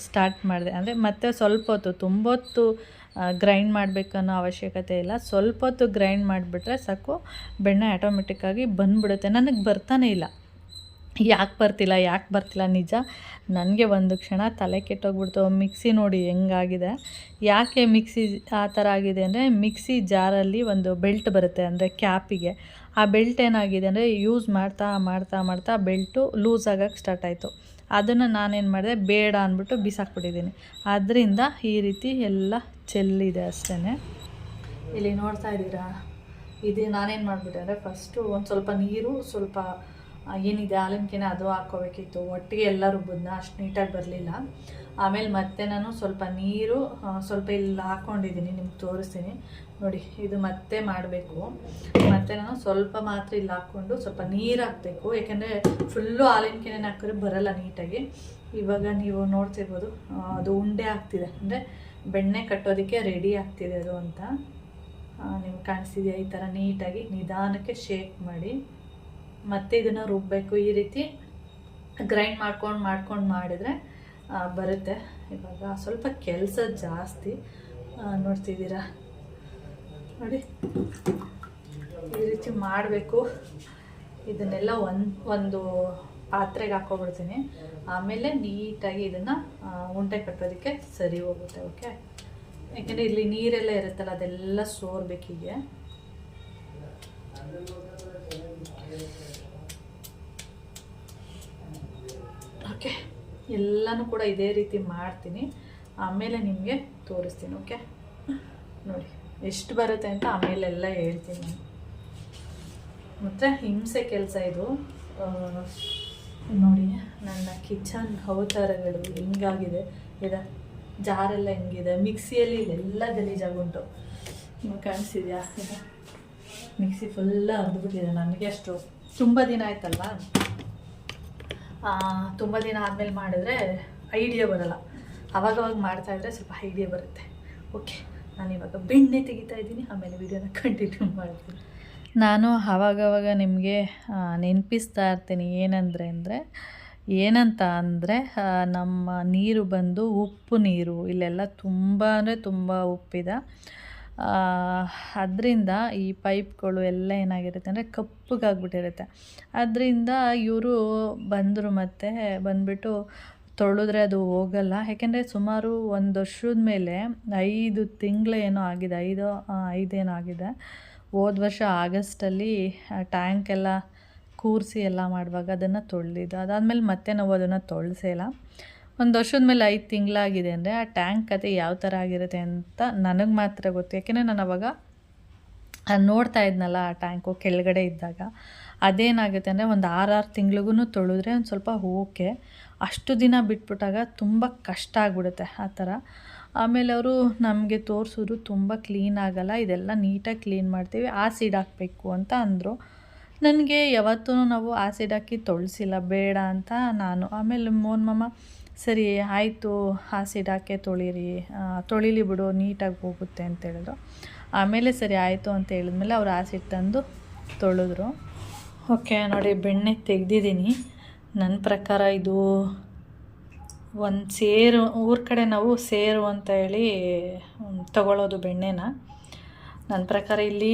[SPEAKER 1] ಸ್ಟಾರ್ಟ್ ಮಾಡಿದೆ. ಅಂದರೆ ಮತ್ತೆ ಸ್ವಲ್ಪ ಹೊತ್ತು, ತುಂಬ ಹೊತ್ತು ಗ್ರೈಂಡ್ ಮಾಡಬೇಕನ್ನೋ ಅವಶ್ಯಕತೆ ಇಲ್ಲ. ಸ್ವಲ್ಪ ಹೊತ್ತು ಗ್ರೈಂಡ್ ಮಾಡಿಬಿಟ್ರೆ ಸಾಕು, ಬೆಣ್ಣೆ ಆಟೋಮೆಟಿಕ್ಕಾಗಿ ಬಂದುಬಿಡುತ್ತೆ. ನನಗೆ ಬರ್ತಾನೆ ಇಲ್ಲ. ಯಾಕೆ ಬರ್ತಿಲ್ಲ ನಿಜ, ನನಗೆ ಒಂದು ಕ್ಷಣ ತಲೆ ಕೆಟ್ಟೋಗ್ಬಿಡ್ತು. ಮಿಕ್ಸಿ ನೋಡಿ ಹೆಂಗಾಗಿದೆ. ಯಾಕೆ ಮಿಕ್ಸಿ ಆ ಥರ ಆಗಿದೆ ಅಂದರೆ, ಮಿಕ್ಸಿ ಜಾರಲ್ಲಿ ಒಂದು ಬೆಲ್ಟ್ ಬರುತ್ತೆ, ಅಂದರೆ ಕ್ಯಾಪಿಗೆ. ಆ ಬೆಲ್ಟ್ ಏನಾಗಿದೆ ಅಂದರೆ, ಯೂಸ್ ಮಾಡ್ತಾ ಬೆಲ್ಟು ಲೂಸ್ ಆಗೋಕ್ಕೆ ಸ್ಟಾರ್ಟ್ ಆಯಿತು. ಅದನ್ನು ನಾನೇನು ಮಾಡಿದೆ, ಬೇಡ ಅಂದ್ಬಿಟ್ಟು ಬಿಸಾಕ್ಬಿಟ್ಟಿದ್ದೀನಿ. ಅದರಿಂದ ಈ ರೀತಿ ಎಲ್ಲ ಚೆಲ್ಲಿದೆ ಅಷ್ಟೇ. ಇಲ್ಲಿ ನೋಡ್ತಾ ಇದ್ದೀರಾ, ಇದು ನಾನೇನು ಮಾಡಿಬಿಟ್ಟೆ ಅಂದರೆ, ಫಸ್ಟು ಒಂದು ಸ್ವಲ್ಪ ನೀರು, ಸ್ವಲ್ಪ ಏನಿದೆ ಹಾಲಿನ ಕೆನೆ ಅದು ಹಾಕ್ಕೋಬೇಕಿತ್ತು. ಒಟ್ಟಿಗೆ ಎಲ್ಲ ರುಬ್ಬಿದ್ನ, ಅಷ್ಟು ನೀಟಾಗಿ ಬರಲಿಲ್ಲ. ಆಮೇಲೆ ಮತ್ತೆ ನಾನು ಸ್ವಲ್ಪ ನೀರು ಸ್ವಲ್ಪ ಇಲ್ಲಿ ಹಾಕ್ಕೊಂಡಿದ್ದೀನಿ, ನಿಮ್ಗೆ ತೋರಿಸ್ತೀನಿ ನೋಡಿ. ಇದು ಮತ್ತೆ ಮಾಡಬೇಕು. ಮತ್ತು ನಾನು ಸ್ವಲ್ಪ ಮಾತ್ರ ಇಲ್ಲಿ ಹಾಕ್ಕೊಂಡು ಸ್ವಲ್ಪ ನೀರು ಹಾಕಬೇಕು, ಯಾಕೆಂದರೆ ಫುಲ್ಲು ಹಾಲಿನ ಕೆನೆ ಹಾಕಿದ್ರೆ ಬರಲ್ಲ ನೀಟಾಗಿ. ಇವಾಗ ನೀವು ನೋಡ್ತಿರ್ಬೋದು, ಅದು ಉಂಡೆ ಆಗ್ತಿದೆ, ಅಂದರೆ ಬೆಣ್ಣೆ ಕಟ್ಟೋದಕ್ಕೆ ರೆಡಿ ಆಗ್ತಿದೆ ಅದು ಅಂತ. ನಿಮ್ಗೆ ಕಾಣಿಸ್ತಿದೆಯಾ? ಈ ಥರ ನೀಟಾಗಿ ನಿಧಾನಕ್ಕೆ ಶೇಕ್ ಮಾಡಿ ಮತ್ತೆ ಇದನ್ನು ರುಬ್ಬಬೇಕು. ಈ ರೀತಿ ಗ್ರೈಂಡ್ ಮಾಡ್ಕೊಂಡು ಮಾಡಿದರೆ ಬರುತ್ತೆ. ಇವಾಗ ಸ್ವಲ್ಪ ಕೆಲಸ ಜಾಸ್ತಿ ನೋಡ್ತಿದ್ದೀರಾ ನೋಡಿ, ಈ ರೀತಿ ಮಾಡಬೇಕು. ಇದನ್ನೆಲ್ಲ ಒಂದು ಪಾತ್ರೆಗೆ ಹಾಕ್ಕೊಬಿಡ್ತೀನಿ. ಆಮೇಲೆ ನೀಟಾಗಿ ಇದನ್ನು ಉಂಡೆ ಕಟ್ಟೋದಕ್ಕೆ ಸರಿ ಹೋಗುತ್ತೆ. ಓಕೆ, ಯಾಕೆಂದರೆ ಇಲ್ಲಿ ನೀರೆಲ್ಲ ಇರುತ್ತಲ್ಲ ಅದೆಲ್ಲ ಸೋರ್ಬೇಕೀಗೆ. ಓಕೆ, ಎಲ್ಲನೂ ಕೂಡ ಇದೇ ರೀತಿ ಮಾಡ್ತೀನಿ. ಆಮೇಲೆ ನಿಮಗೆ ತೋರಿಸ್ತೀನಿ. ಓಕೆ, ನೋಡಿ ಎಷ್ಟು ಬರುತ್ತೆ ಅಂತ ಆಮೇಲೆಲ್ಲ ಹೇಳ್ತೀನಿ ನಾನು. ಮತ್ತು ಹಿಂಸೆ ಕೆಲಸ ಇದು. ನೋಡಿ ನನ್ನ ಕಿಚನ್ ಅವತಾರಗಳು ಹೆಂಗಾಗಿದೆ, ಇದೆ ಜಾರೆಲ್ಲ ಹೆಂಗಿದೆ, ಮಿಕ್ಸಿಯಲ್ಲಿ ಇಲ್ಲೆಲ್ಲ ಗಲೀಜಾಗುಂಟು. ನಿಮಗೆ ಕಾಣಿಸಿದ್ಯಾ? ಮಿಕ್ಸಿ ಫುಲ್ಲ ಹರಿದ್ಬಿಟ್ಟಿದೆ. ನನಗೆ ಅಷ್ಟು ತುಂಬ ದಿನ ಆಯ್ತಲ್ವ, ತುಂಬ ದಿನ ಆದಮೇಲೆ ಮಾಡಿದ್ರೆ ಐಡಿಯಾ ಬರೋಲ್ಲ. ಆವಾಗವಾಗ ಮಾಡ್ತಾಯಿದ್ರೆ ಸ್ವಲ್ಪ ಐಡಿಯಾ ಬರುತ್ತೆ. ಓಕೆ, ನಾನು ಇವಾಗ ಬೆಣ್ಣೆ ತೆಗಿತಾ ಇದ್ದೀನಿ. ಆಮೇಲೆ ವಿಡಿಯೋನ ಕಂಟಿನ್ಯೂ ಮಾಡ್ತೀನಿ. ನಾನು ಆವಾಗವಾಗ ನಿಮಗೆ ನೆನಪಿಸ್ತಾ ಇರ್ತೀನಿ. ಏನಂತ ಅಂದರೆ ನಮ್ಮ ನೀರು ಬಂದು ಉಪ್ಪು ನೀರು. ಇಲ್ಲೆಲ್ಲ ತುಂಬ ಅಂದರೆ ತುಂಬ ಉಪ್ಪಿದೆ. ಅದರಿಂದ ಈ ಪೈಪ್ಗಳು ಎಲ್ಲ ಏನಾಗಿರುತ್ತೆ ಅಂದರೆ ಕಪ್ಪಗಾಗ್ಬಿಟ್ಟಿರುತ್ತೆ. ಅದರಿಂದ ಇವರು ಬಂದರು, ಮತ್ತೆ ಬಂದುಬಿಟ್ಟು ತೊಳೆದ್ರೆ ಅದು ಹೋಗಲ್ಲ. ಯಾಕೆಂದರೆ ಸುಮಾರು 1 ವರ್ಷದ ಮೇಲೆ 5 ತಿಂಗಳು ಏನೋ ಆಗಿದೆ, 5 ಏನೋ ಆಗಿದೆ. ಹೋದ ವರ್ಷ ಆಗಸ್ಟಲ್ಲಿ ಟ್ಯಾಂಕ್ ಎಲ್ಲ ಕೂರಿಸಿ ಎಲ್ಲ ಮಾಡುವಾಗ ಅದನ್ನು ತೊಳೆದಿದ್ದು. ಅದಾದಮೇಲೆ ಮತ್ತೆ ನಾವು ಅದನ್ನು ತೊಳೆಸೇ ಇಲ್ಲ. 1 ವರ್ಷದ ಮೇಲೆ 5 ತಿಂಗಳಾಗಿದೆ ಅಂದರೆ ಆ ಟ್ಯಾಂಕ್ ಕತೆ ಯಾವ ಥರ ಆಗಿರುತ್ತೆ ಅಂತ ನನಗೆ ಮಾತ್ರ ಗೊತ್ತು. ಯಾಕೆಂದರೆ ನಾನು ಅವಾಗ ನೋಡ್ತಾ ಇದ್ನಲ್ಲ ಆ ಟ್ಯಾಂಕು ಕೆಳಗಡೆ ಇದ್ದಾಗ. ಅದೇನಾಗುತ್ತೆ ಅಂದರೆ ಒಂದು 6 ತಿಂಗಳಿಗೂ ತೊಳೆದ್ರೆ ಒಂದು ಸ್ವಲ್ಪ ಓಕೆ. ಅಷ್ಟು ದಿನ ಬಿಟ್ಬಿಟ್ಟಾಗ ತುಂಬ ಕಷ್ಟ ಆಗಿಬಿಡುತ್ತೆ ಆ ಥರ. ಆಮೇಲೆ ಅವರು ನಮಗೆ ತೋರಿಸಿದ್ರು ತುಂಬ ಕ್ಲೀನ್ ಆಗೋಲ್ಲ, ಇದೆಲ್ಲ ನೀಟಾಗಿ ಕ್ಲೀನ್ ಮಾಡ್ತೀವಿ, ಆಸಿಡ್ ಹಾಕಬೇಕು ಅಂತ ಅಂದರು. ನನಗೆ ಯಾವತ್ತೂ ನಾವು ಆಸಿಡ್ ಹಾಕಿ ತೊಳೆಸಿಲ್ಲ, ಬೇಡ ಅಂತ ನಾನು. ಆಮೇಲೆ ಮೋನ್ ಸರಿ ಆಯಿತು ಆಸಿಡ್ ಹಾಕಿ ತೊಳಿಲಿ ಬಿಡು, ನೀಟಾಗಿ ಹೋಗುತ್ತೆ ಅಂತ ಹೇಳಿದ್ರು. ಆಮೇಲೆ ಸರಿ ಆಯಿತು ಅಂತ ಹೇಳಿದ್ಮೇಲೆ ಅವ್ರು ಆಸಿಡ್ ತಂದು ತೊಳೆದ್ರು. ಓಕೆ ನೋಡಿ, ಬೆಣ್ಣೆ ತೆಗೆದಿದ್ದೀನಿ. ನನ್ನ ಪ್ರಕಾರ ಇದು ಒಂದು ಸೇರು, ಊರ ಕಡೆ ನಾವು ಸೇರು ಅಂತ ಹೇಳಿ ತಗೊಳ್ಳೋದು ಬೆಣ್ಣೆನ. ನನ್ನ ಪ್ರಕಾರ ಇಲ್ಲಿ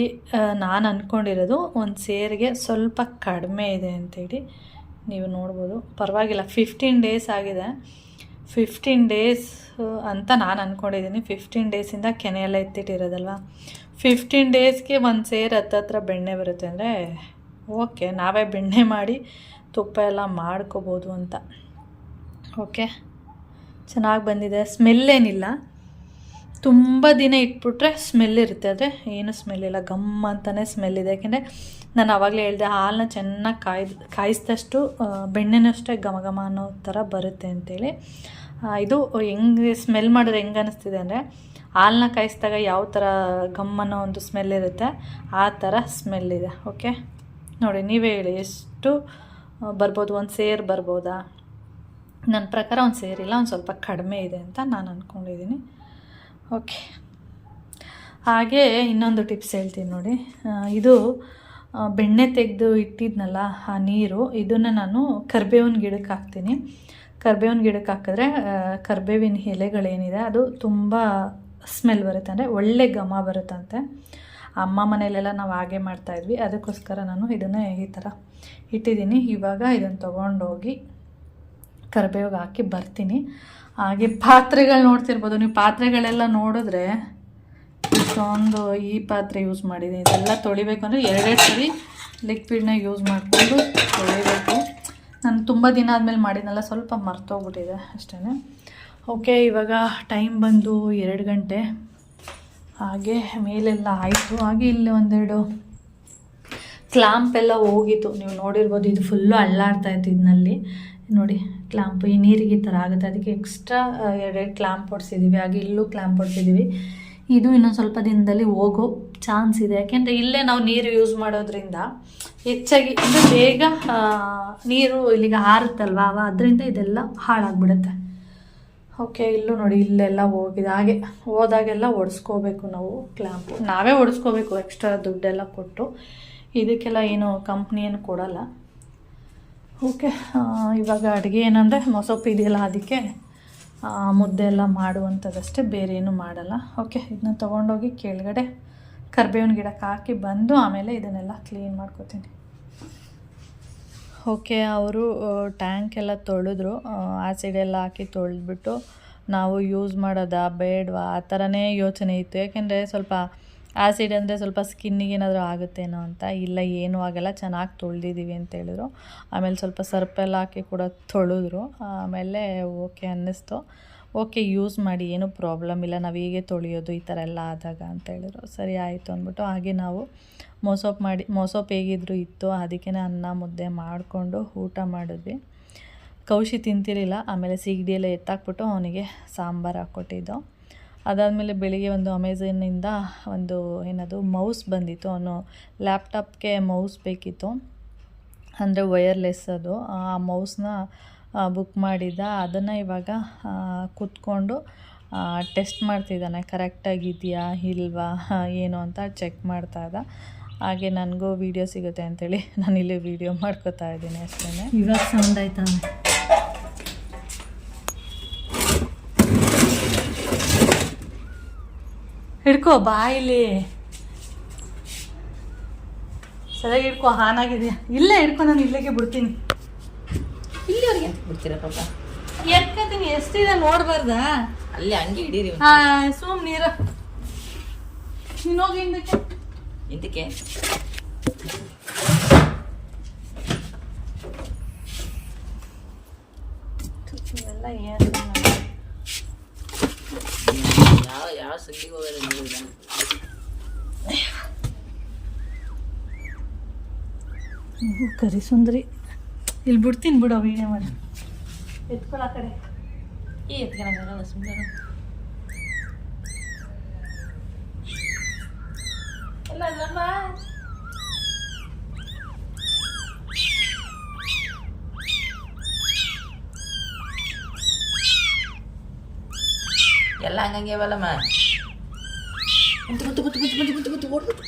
[SPEAKER 1] ನಾನು ಅಂದ್ಕೊಂಡಿರೋದು ಒಂದು ಸೇರಿಗೆ ಸ್ವಲ್ಪ ಕಡಿಮೆ ಇದೆ ಅಂಥೇಳಿ. ನೀವು ನೋಡ್ಬೋದು, ಪರವಾಗಿಲ್ಲ. 15 ಡೇಸ್ ಆಗಿದೆ. 15 ಡೇಸ್ ಅಂತ ನಾನು ಅಂದ್ಕೊಂಡಿದ್ದೀನಿ. 15 ಡೇಸಿಂದ ಕೆನೆಯೆಲ್ಲ ಎತ್ತಿಟ್ಟಿರೋದಲ್ವ, 15 ಡೇಸ್ಗೆ ಒಂದು ಸೇರು ಹತ್ತತ್ರ ಬೆಣ್ಣೆ ಬರುತ್ತೆ ಅಂದರೆ ಓಕೆ, ನಾವೇ ಬೆಣ್ಣೆ ಮಾಡಿ ತುಪ್ಪ ಎಲ್ಲ ಮಾಡ್ಕೋಬೋದು ಅಂತ. ಓಕೆ, ಚೆನ್ನಾಗಿ ಬಂದಿದೆ. ಸ್ಮೆಲ್ ಏನಿಲ್ಲ, ತುಂಬ ದಿನ ಇಟ್ಬಿಟ್ರೆ ಸ್ಮೆಲ್ ಇರುತ್ತೆ, ಆದರೆ ಏನು ಸ್ಮೆಲ್ ಇಲ್ಲ, ಗಮ್ ಅಂತಲೇ ಸ್ಮೆಲ್ ಇದೆ. ಯಾಕೆಂದರೆ ನಾನು ಆವಾಗಲೇ ಹೇಳಿದೆ, ಹಾಲನ್ನ ಚೆನ್ನಾಗಿ ಕಾಯಿಸಿದಷ್ಟು ಬೆಣ್ಣೆನಷ್ಟೇ ಘಮ ಘಮ ಅನ್ನೋ ಥರ ಬರುತ್ತೆ ಅಂಥೇಳಿ. ಇದು ಹೆಂಗೆ ಸ್ಮೆಲ್ ಮಾಡಿದ್ರೆ ಹೆಂಗೆ ಅನ್ನಿಸ್ತಿದೆ ಅಂದರೆ, ಹಾಲನ್ನ ಕಾಯಿಸಿದಾಗ ಯಾವ ಥರ ಗಮ್ ಅನ್ನೋ ಒಂದು ಸ್ಮೆಲ್ ಇರುತ್ತೆ ಆ ಥರ ಸ್ಮೆಲ್ ಇದೆ. ಓಕೆ ನೋಡಿ, ನೀವೇ ಹೇಳಿ ಎಷ್ಟು ಬರ್ಬೋದು? ಒಂದು ಸೇರು ಬರ್ಬೋದಾ? ನನ್ನ ಪ್ರಕಾರ ಒಂದು ಸೇರಿಲ್ಲ, ಒಂದು ಸ್ವಲ್ಪ ಕಡಿಮೆ ಇದೆ ಅಂತ ನಾನು ಅಂದ್ಕೊಂಡಿದ್ದೀನಿ. ಓಕೆ, ಹಾಗೆ ಇನ್ನೊಂದು ಟಿಪ್ಸ್ ಹೇಳ್ತೀನಿ ನೋಡಿ. ಇದು ಬೆಣ್ಣೆ ತೆಗೆದು ಇಟ್ಟಿದ್ನಲ್ಲ ಆ ನೀರು, ಇದನ್ನು ನಾನು ಕರಿಬೇವಿನ ಗಿಡಕ್ಕೆ ಹಾಕ್ತೀನಿ. ಕರಿಬೇವಿನ ಗಿಡಕ್ಕೆ ಹಾಕಿದ್ರೆ ಕರಿಬೇವಿನ ಎಲೆಗಳೇನಿದೆ ಅದು ತುಂಬ ಸ್ಮೆಲ್ ಬರುತ್ತೆ, ಅಂದರೆ ಒಳ್ಳೆ ಘಮ ಬರುತ್ತಂತೆ. ಅಮ್ಮ ಮನೆಯಲ್ಲೆಲ್ಲ ನಾವು ಹಾಗೆ ಮಾಡ್ತಾಯಿದ್ವಿ, ಅದಕ್ಕೋಸ್ಕರ ನಾನು ಇದನ್ನು ಈ ಥರ ಇಟ್ಟಿದ್ದೀನಿ. ಇವಾಗ ಇದನ್ನು ತೊಗೊಂಡೋಗಿ ಕರಿಬೇವಿಗೆ ಹಾಕಿ ಬರ್ತೀನಿ. ಹಾಗೆ ಪಾತ್ರೆಗಳು ನೋಡ್ತಿರ್ಬೋದು ನೀವು. ಪಾತ್ರೆಗಳೆಲ್ಲ ನೋಡಿದ್ರೆ ಇಷ್ಟೊಂದು ಈ ಪಾತ್ರೆ ಯೂಸ್ ಮಾಡಿದ್ದೀನಿ. ಇದೆಲ್ಲ ತೊಳಿಬೇಕು ಅಂದರೆ 2 ಸರಿ ಲಿಕ್ವಿಡ್ನ ಯೂಸ್ ಮಾಡಿಕೊಂಡು ತೊಳಿಬೇಕು. ನಾನು ತುಂಬ ದಿನ ಆದಮೇಲೆ ಮಾಡಿದ್ನಲ್ಲ, ಸ್ವಲ್ಪ ಮರ್ತೋಗ್ಬಿಟ್ಟಿದೆ ಅಷ್ಟೇ. ಓಕೆ, ಇವಾಗ ಟೈಮ್ ಬಂದು 2 ಗಂಟೆ. ಹಾಗೆ ಮೇಲೆಲ್ಲ ಆಯಿತು. ಹಾಗೆ ಇಲ್ಲಿ ಒಂದೆರಡು ಕ್ಲಾಂಪ್ ಎಲ್ಲ ಹೋಗಿತ್ತು, ನೀವು ನೋಡಿರ್ಬೋದು. ಇದು ಫುಲ್ಲು ಅಳ್ಳಾಡ್ತಾಯಿತ್ತು ಇದನ್ನಲ್ಲಿ ನೋಡಿ. ಕ್ಲಾಂಪ್ ಈ ನೀರಿಗೆ ಈ ಥರ ಆಗುತ್ತೆ, ಅದಕ್ಕೆ ಎಕ್ಸ್ಟ್ರಾ 2 ಕ್ಲಾಂಪ್ ಹೊಡ್ಸಿದ್ದೀವಿ. ಹಾಗೆ ಇಲ್ಲೂ ಕ್ಲಾಂಪ್ ಹೊಡ್ಸಿದ್ದೀವಿ. ಇದು ಇನ್ನೊಂದು ಸ್ವಲ್ಪ ದಿನದಲ್ಲಿ ಹೋಗೋ ಚಾನ್ಸ್ ಇದೆ. ಯಾಕೆಂದರೆ ಇಲ್ಲೇ ನಾವು ನೀರು ಯೂಸ್ ಮಾಡೋದ್ರಿಂದ ಹೆಚ್ಚಾಗಿ ಅಂದರೆ ಬೇಗ ನೀರು ಇಲ್ಲಿಗೆ ಹಾರುತ್ತಲ್ವ, ಅದರಿಂದ ಇದೆಲ್ಲ ಹಾಳಾಗ್ಬಿಡುತ್ತೆ. ಓಕೆ, ಇಲ್ಲೂ ನೋಡಿ ಇಲ್ಲೆಲ್ಲ ಹೋಗಿದೆ. ಹಾಗೆ ಹೋದಾಗೆಲ್ಲ ಒಡಿಸ್ಕೋಬೇಕು ನಾವು ಕ್ಲಾಂಪು, ನಾವೇ ಒಡಿಸ್ಕೋಬೇಕು ಎಕ್ಸ್ಟ್ರಾ ದುಡ್ಡೆಲ್ಲ ಕೊಟ್ಟು. ಇದಕ್ಕೆಲ್ಲ ಏನು ಕಂಪ್ನಿ ಏನು ಕೊಡಲ್ಲ. ಓಕೆ, ಇವಾಗ ಅಡುಗೆ ಏನಂದರೆ ಮೊಸಪ್ಪು ಇದೆಯಲ್ಲ, ಅದಕ್ಕೆ ಮುದ್ದೆ ಎಲ್ಲ ಮಾಡುವಂಥದ್ದಷ್ಟೇ, ಬೇರೆ ಏನೂ ಮಾಡಲ್ಲ. ಓಕೆ, ಇದನ್ನ ತೊಗೊಂಡೋಗಿ ಕೆಳಗಡೆ ಕರ್ಬೇವಿನ ಗಿಡಕ್ಕೆ ಹಾಕಿ ಬಂದು ಆಮೇಲೆ ಇದನ್ನೆಲ್ಲ ಕ್ಲೀನ್ ಮಾಡ್ಕೋತೀನಿ. ಓಕೆ, ಅವರು ಟ್ಯಾಂಕ್ ಎಲ್ಲ ತೊಳೆದ್ರು, ಆ್ಯಸಿಡ್ ಎಲ್ಲ ಹಾಕಿ ತೊಳೆದ್ಬಿಟ್ಟು ನಾವು ಯೂಸ್ ಮಾಡೋದಾ ಬೇಡವಾ ಆ ಥರನೇ ಯೋಚನೆ ಇತ್ತು. ಯಾಕೆಂದರೆ ಸ್ವಲ್ಪ ಆ್ಯಸಿಡ್ ಅಂದರೆ ಸ್ವಲ್ಪ ಸ್ಕಿನ್ನಿಗೆ ಏನಾದರೂ ಆಗುತ್ತೇನೋ ಅಂತ. ಇಲ್ಲ, ಏನೂ ಆಗಲ್ಲ, ಚೆನ್ನಾಗಿ ತೊಳೆದಿದ್ದೀವಿ ಅಂತ ಹೇಳಿದ್ರು. ಆಮೇಲೆ ಸ್ವಲ್ಪ ಸರ್ಪೆಲ್ಲ ಹಾಕಿ ಕೂಡ ತೊಳೆದ್ರು. ಆಮೇಲೆ ಓಕೆ ಅನ್ನಿಸ್ತು. ಓಕೆ, ಯೂಸ್ ಮಾಡಿ, ಏನೂ ಪ್ರಾಬ್ಲಮ್ ಇಲ್ಲ, ನಾವು ಹೀಗೆ ತೊಳೆಯೋದು ಈ ಥರ ಎಲ್ಲ ಆದಾಗ ಅಂತ ಹೇಳಿದ್ರು. ಸರಿ ಆಯಿತು ಅಂದ್ಬಿಟ್ಟು ಹಾಗೆ ನಾವು ಮೊಸೊಪ್ಪು ಹೇಗಿದ್ರು ಇತ್ತು, ಅದಕ್ಕೆ ಅನ್ನ ಮುದ್ದೆ ಮಾಡಿಕೊಂಡು ಊಟ ಮಾಡಿದ್ವಿ. ಕೌಶಿ ತಿಂತಿರಲಿಲ್ಲ. ಆಮೇಲೆ ಸೀಗಡಿ ಎಲ್ಲ ಎತ್ತಾಕ್ಬಿಟ್ಟು ಅವನಿಗೆ ಸಾಂಬಾರು ಹಾಕ್ಕೊಟ್ಟಿದ್ದು. ಅದಾದಮೇಲೆ ಬೆಳಿಗ್ಗೆ ಒಂದು ಅಮೆಝಾನಿಂದ ಒಂದು ಏನದು ಮೌಸ್ ಬಂದಿತ್ತು. ಅವನು ಲ್ಯಾಪ್ಟಾಪ್ಗೆ ಮೌಸ್ ಬೇಕಿತ್ತು, ಅಂದರೆ ವಯರ್ಲೆಸ್ ಅದು. ಆ ಮೌಸ್ನ ಬುಕ್ ಮಾಡಿದ್ದ. ಅದನ್ನು ಇವಾಗ ಕೂತ್ಕೊಂಡು ಟೆಸ್ಟ್ ಮಾಡ್ತಿದ್ದಾನೆ, ಕರೆಕ್ಟಾಗಿದೆಯಾ ಇಲ್ವಾ ಏನು ಅಂತ ಚೆಕ್ ಮಾಡ್ತಾಯಿದ್ದ. ಹಾಗೆ ನನಗೂ ವೀಡಿಯೋ ಸಿಗುತ್ತೆ ಅಂಥೇಳಿ ನಾನಿಲ್ಲಿ ವೀಡಿಯೋ ಮಾಡ್ಕೋತಾ ಇದ್ದೀನಿ ಅಷ್ಟೇ. ಇವಾಗ ಸೌಂಡ್ ಆಯ್ತಾ? ಹಿಡ್ಕೋ ಬಾಯಿಲಿ, ಸರಿಯಾಗಿ ಹಿಡ್ಕೋ. ಹಾನಾಗಿದೆಯಾ? ಇಲ್ಲೇ ಹಿಡ್ಕೊ, ನಾನು ಇಲ್ಲಿಗೆ ಬಿಡ್ತೀನಿ.
[SPEAKER 2] ಇಲ್ಲಿವರೆಗೆ ಬಿಡ್ತೀರ ಪಾಪ?
[SPEAKER 1] ಎತ್ಕೊತೀನಿ, ಎಷ್ಟಿದೆ ನೋಡ್ಬಾರ್ದಾ?
[SPEAKER 2] ಅಲ್ಲಿ ಹಂಗೆ ಹಿಡೀರಿ.
[SPEAKER 1] ಸುಮ್ ನೀರು ನೀನೋಗಿ ಹಿಂದಕ್ಕೆ.
[SPEAKER 2] ಇಂದಕ್ಕೆ
[SPEAKER 1] ಇವೆಲ್ಲ ಏನು
[SPEAKER 2] ಯಾವ ಸಂಗಿಗೆ ಹೋಗೋದು ನೋಡಿದ?
[SPEAKER 1] ಕರಿ ಸುಂದರಿ, ಇಲ್ಲಿ ಬಿಡ್ತೀನಿ ಬಿಡೋ, ವೀಡಿಯೋ ಮಾಡಿ. ಎತ್ಕೊಳ್ಳೋ ಕಡೆ
[SPEAKER 2] ಎತ್ಕೊಳ್ಳೋಂಗಲ್ಲ ಸುಂದರ.
[SPEAKER 1] ಎಲ್ಲ ಅಲ್ಲಮ್ಮ.
[SPEAKER 2] ಎಲ್ಲ ಹಂಗಂಗೆ ಅವಲ್ಲಮ್ಮ. ಬಂತು ಓಡ್ಬಿಟ್ಟು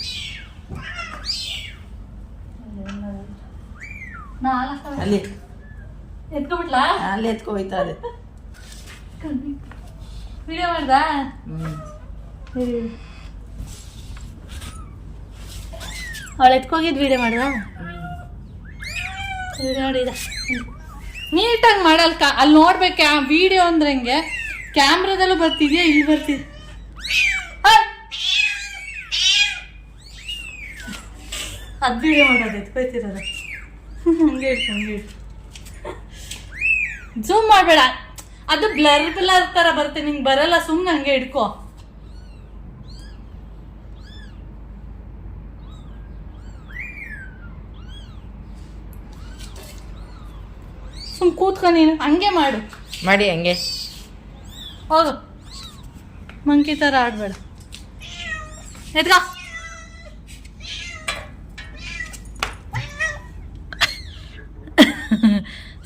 [SPEAKER 2] ಅಲ್ಲಿ
[SPEAKER 1] ಎತ್ಕೊಬಿಟ್ಲಾ?
[SPEAKER 2] ಅಲ್ಲಿ ಎತ್ಕೊ ಹೋಯ್ತಾ ಅದು.
[SPEAKER 1] ವಿಡಿಯೋ ಮಾಡ್ದಾ? ಅವಳು ಎತ್ಕೋಗಿದ್ದು ವಿಡಿಯೋ ಮಾಡ್ದಾ? ವಿಡಿಯೋ ಮಾಡಿದ ನೀಟಾಗಿ ಮಾಡಲ್ಕ. ಅಲ್ಲಿ ನೋಡ್ಬೇಕು, ಆ ವಿಡಿಯೋ ಅಂದ್ರೆ ಹಂಗೆ ಕ್ಯಾಮ್ರಾದಲ್ಲೂ ಬರ್ತಿದ್ಯಾ, ಇಲ್ಲಿ ಬರ್ತಿದ್ಯ. ಅದು ವಿಡಿಯೋ ಮಾಡೋದು ಎತ್ಕೊಯ್ತಿರೋದು. ಹಂಗೆ ಇಟ್ಟು ಹಂಗೆ ಇಟ್ಟು ಝೂಮ್ ಮಾಡಬೇಡ, ಅದು ಬ್ಲರ್ ಬ್ಲರ್ ಥರ ಬರುತ್ತೆ, ನಿಂಗೆ ಬರಲ್ಲ. ಸುಮ್ಮನೆ ಹಂಗೆ ಇಟ್ಕೋ. ಸುಮ್ ಕೂತ್ಕೊ, ನೀನು ಹಂಗೆ ಮಾಡು.
[SPEAKER 2] ಮಾಡಿ ಹಂಗೆ
[SPEAKER 1] ಹೌದು, ಮಂಕಿ ಥರ ಆಡಬೇಡ. ಎತ್ಕೋ.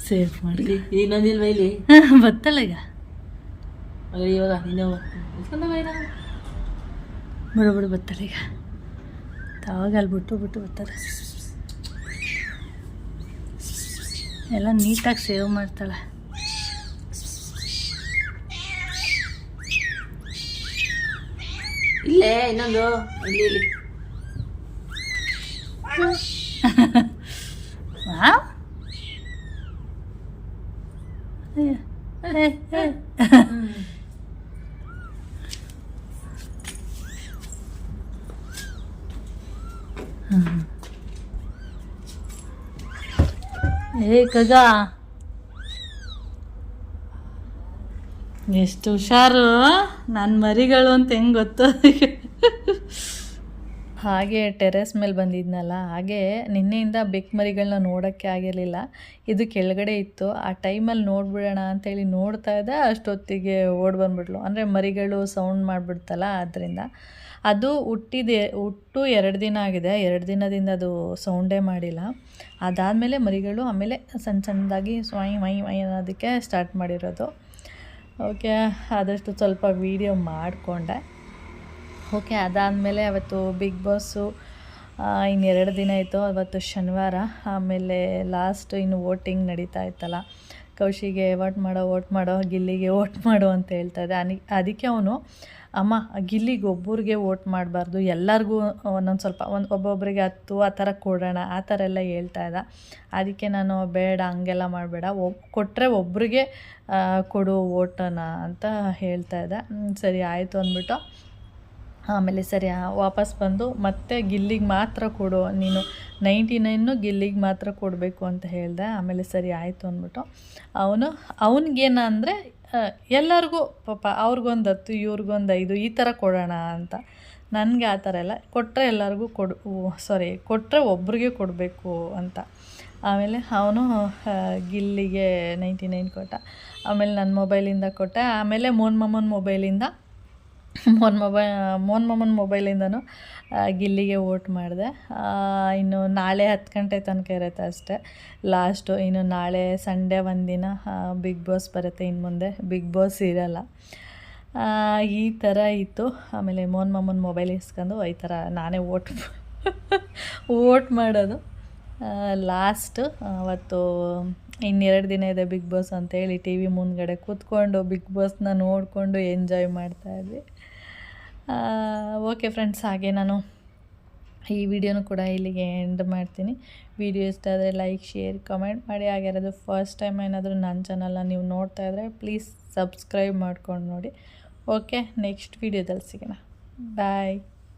[SPEAKER 1] ಸೇಫ್ ಮಾಡಿ.
[SPEAKER 2] ಇನ್ನೊಂದಿಲ್ವ ಇಲ್ಲಿ?
[SPEAKER 1] ಬತ್ತಲ್ಲ ಈಗ.
[SPEAKER 2] ಇವಾಗ
[SPEAKER 1] ಬಿಡು ಬಿಡು, ಬತ್ತಲ್ಲ ಈಗ. ತಾವಾಗ ಅಲ್ಲಿ ಬಿಟ್ಟು ಬರ್ತಾರೆ. ಎಲ್ಲ ನೀಟಾಗಿ ಸೇವ್ ಮಾಡ್ತಾಳೆ.
[SPEAKER 2] ಇಲ್ಲೇ ಇನ್ನೊಂದು ಇಲ್ಲಿ
[SPEAKER 1] ಕಗ ಎಷ್ಟು ಹುಷಾರು ನನ್ನ ಮರಿಗಳು ಅಂತ ಹೆಂಗೆ ಗೊತ್ತು. ಹಾಗೆ ಟೆರೆಸ್ ಮೇಲೆ ಬಂದಿದ್ನಲ್ಲ, ಹಾಗೆ ನಿನ್ನೆಯಿಂದ ಬೆಕ್ಕು ಮರಿಗಳನ್ನ ನೋಡೋಕ್ಕೆ ಆಗಿರಲಿಲ್ಲ. ಇದು ಕೆಳಗಡೆ ಇತ್ತು. ಆ ಟೈಮಲ್ಲಿ ನೋಡ್ಬಿಡೋಣ ಅಂತೇಳಿ ನೋಡ್ತಾ ಇದ್ದೆ, ಅಷ್ಟೊತ್ತಿಗೆ ಓಡಿ ಬಂದ್ಬಿಟ್ಲು. ಅಂದರೆ ಮರಿಗಳು ಸೌಂಡ್ ಮಾಡಿಬಿಡ್ತಲ್ಲ, ಆದ್ದರಿಂದ. ಅದು ಹುಟ್ಟು 2 ದಿನ ಆಗಿದೆ. 2 ದಿನದಿಂದ ಅದು ಸೌಂಡೇ ಮಾಡಿಲ್ಲ. ಅದಾದಮೇಲೆ ಮರಿಗಳು ಆಮೇಲೆ ಸಣ್ಣದಾಗಿ ಸ್ವಯಂ ಮೈ ಅನ್ನೋದಕ್ಕೆ ಸ್ಟಾರ್ಟ್ ಮಾಡಿರೋದು. ಓಕೆ, ಆದಷ್ಟು ಸ್ವಲ್ಪ ವೀಡಿಯೋ ಮಾಡಿಕೊಂಡೆ. ಓಕೆ, ಅದಾದಮೇಲೆ ಅವತ್ತು ಬಿಗ್ ಬಾಸು ಇನ್ನು 2 ದಿನ ಇತ್ತು. ಅವತ್ತು ಶನಿವಾರ. ಆಮೇಲೆ ಲಾಸ್ಟ್ ಇನ್ನು ವೋಟಿಂಗ್ ನಡೀತಾ ಇತ್ತಲ್ಲ, ಕೌಶಿಗೆ ಓಟ್ ಮಾಡೋ ಗಿಲ್ಲಿಗೆ ಓಟ್ ಮಾಡು ಅಂತ ಹೇಳ್ತಾ ಇದ್ದೆ. ಅದಕ್ಕೆ ಅವನು ಅಮ್ಮ ಗಿಲ್ಲಿಗೆ ಒಬ್ಬರಿಗೆ ಓಟ್ ಮಾಡಬಾರ್ದು, ಎಲ್ಲರಿಗೂ ಒಂದೊಂದು ಸ್ವಲ್ಪ ಒಬ್ಬೊಬ್ಬರಿಗೆ 10 ಆ ಥರ ಕೊಡೋಣ ಆ ಥರ ಎಲ್ಲ ಹೇಳ್ತಾ ಇದ್ದ. ಅದಕ್ಕೆ ನಾನು ಬೇಡ ಹಂಗೆಲ್ಲ ಮಾಡಬೇಡ, ಕೊಟ್ಟರೆ ಒಬ್ರಿಗೆ ಕೊಡು ಓಟನ ಅಂತ ಹೇಳ್ತಾ ಇದ್ದೆ. ಸರಿ ಆಯಿತು ಅಂದ್ಬಿಟ್ಟು ಆಮೇಲೆ ಸರಿ ವಾಪಸ್ ಬಂದು ಮತ್ತೆ ಗಿಲ್ಲಿಗೆ ಮಾತ್ರ ಕೊಡು, ನೀನು 99 ಗಿಲ್ಲಿಗೆ ಮಾತ್ರ ಕೊಡಬೇಕು ಅಂತ ಹೇಳಿದೆ. ಆಮೇಲೆ ಸರಿ ಆಯಿತು ಅಂದ್ಬಿಟ್ಟು ಅವನಿಗೇನ ಅಂದರೆ ಎಲ್ಲರಿಗೂ ಪಾಪ ಅವ್ರಿಗೊಂದು 10 ಇವ್ರಿಗೊಂದು 5 ಈ ಥರ ಕೊಡೋಣ ಅಂತ. ನನಗೆ ಆ ಥರ ಎಲ್ಲ ಕೊಟ್ಟರೆ ಎಲ್ಲರಿಗೂ ಕೊಟ್ಟರೆ ಒಬ್ರಿಗೆ ಕೊಡಬೇಕು ಅಂತ. ಆಮೇಲೆ ಅವನು ಗಿಲ್ಲಿಗೆ 99 ಕೊಟ್ಟ. ಆಮೇಲೆ ನನ್ನ ಮೊಬೈಲಿಂದ ಕೊಟ್ಟೆ. ಆಮೇಲೆ ಮೋಹನ್ ಮಾಮನ ಮೊಬೈಲಿಂದನೂ ಗಿಲ್ಲಿಗೆ ಓಟ್ ಮಾಡಿದೆ. ಇನ್ನು ನಾಳೆ 10 ಗಂಟೆ ತನಕ ಇರುತ್ತೆ ಅಷ್ಟೇ ಲಾಸ್ಟು. ಇನ್ನು ನಾಳೆ ಸಂಡೇ ಒಂದಿನ ಬಿಗ್ ಬಾಸ್ ಬರುತ್ತೆ, ಇನ್ನು ಮುಂದೆ ಬಿಗ್ ಬಾಸ್ ಇರಲ್ಲ. ಈ ಥರ ಇತ್ತು. ಆಮೇಲೆ ಮೋಹನ್ ಮಾಮನ ಮೊಬೈಲ್ ಇಸ್ಕೊಂಡು ಈ ಥರ ನಾನೇ ಓಟ್ ಮಾಡೋದು ಲಾಸ್ಟು. ಅವತ್ತು ಇನ್ನೆರಡು ದಿನ ಇದೆ ಬಿಗ್ ಬಾಸ್ ಅಂತೇಳಿ ಟಿ ವಿ ಮುಂದ್ಗಡೆ ಕೂತ್ಕೊಂಡು ಬಿಗ್ ಬಾಸ್ನ ನೋಡಿಕೊಂಡು ಎಂಜಾಯ್ ಮಾಡ್ತಾಯಿದ್ವಿ. ಓಕೆ ಫ್ರೆಂಡ್ಸ್, ಹಾಗೆ ನಾನು ಈ ವಿಡಿಯೋನು ಕೂಡ ಇಲ್ಲಿಗೆ ಎಂಡ್ ಮಾಡ್ತೀನಿ. ವಿಡಿಯೋ ಇಷ್ಟ ಆದರೆ ಲೈಕ್, ಶೇರ್, ಕಮೆಂಟ್ ಮಾಡಿ. ಹಾಗೆ ಯಾರಾದರೂ ಫಸ್ಟ್ ಟೈಮ್ ಏನಾದರೂ ನನ್ನ ಚಾನಲ್ನ ನೀವು ನೋಡ್ತಾ ಇದ್ದರೆ ಪ್ಲೀಸ್ ಸಬ್ಸ್ಕ್ರೈಬ್ ಮಾಡ್ಕೊಂಡು ನೋಡಿ. ಓಕೆ, ನೆಕ್ಸ್ಟ್ ವಿಡಿಯೋದಲ್ಲಿ ಸಿಗೋಣ. ಬಾಯ್.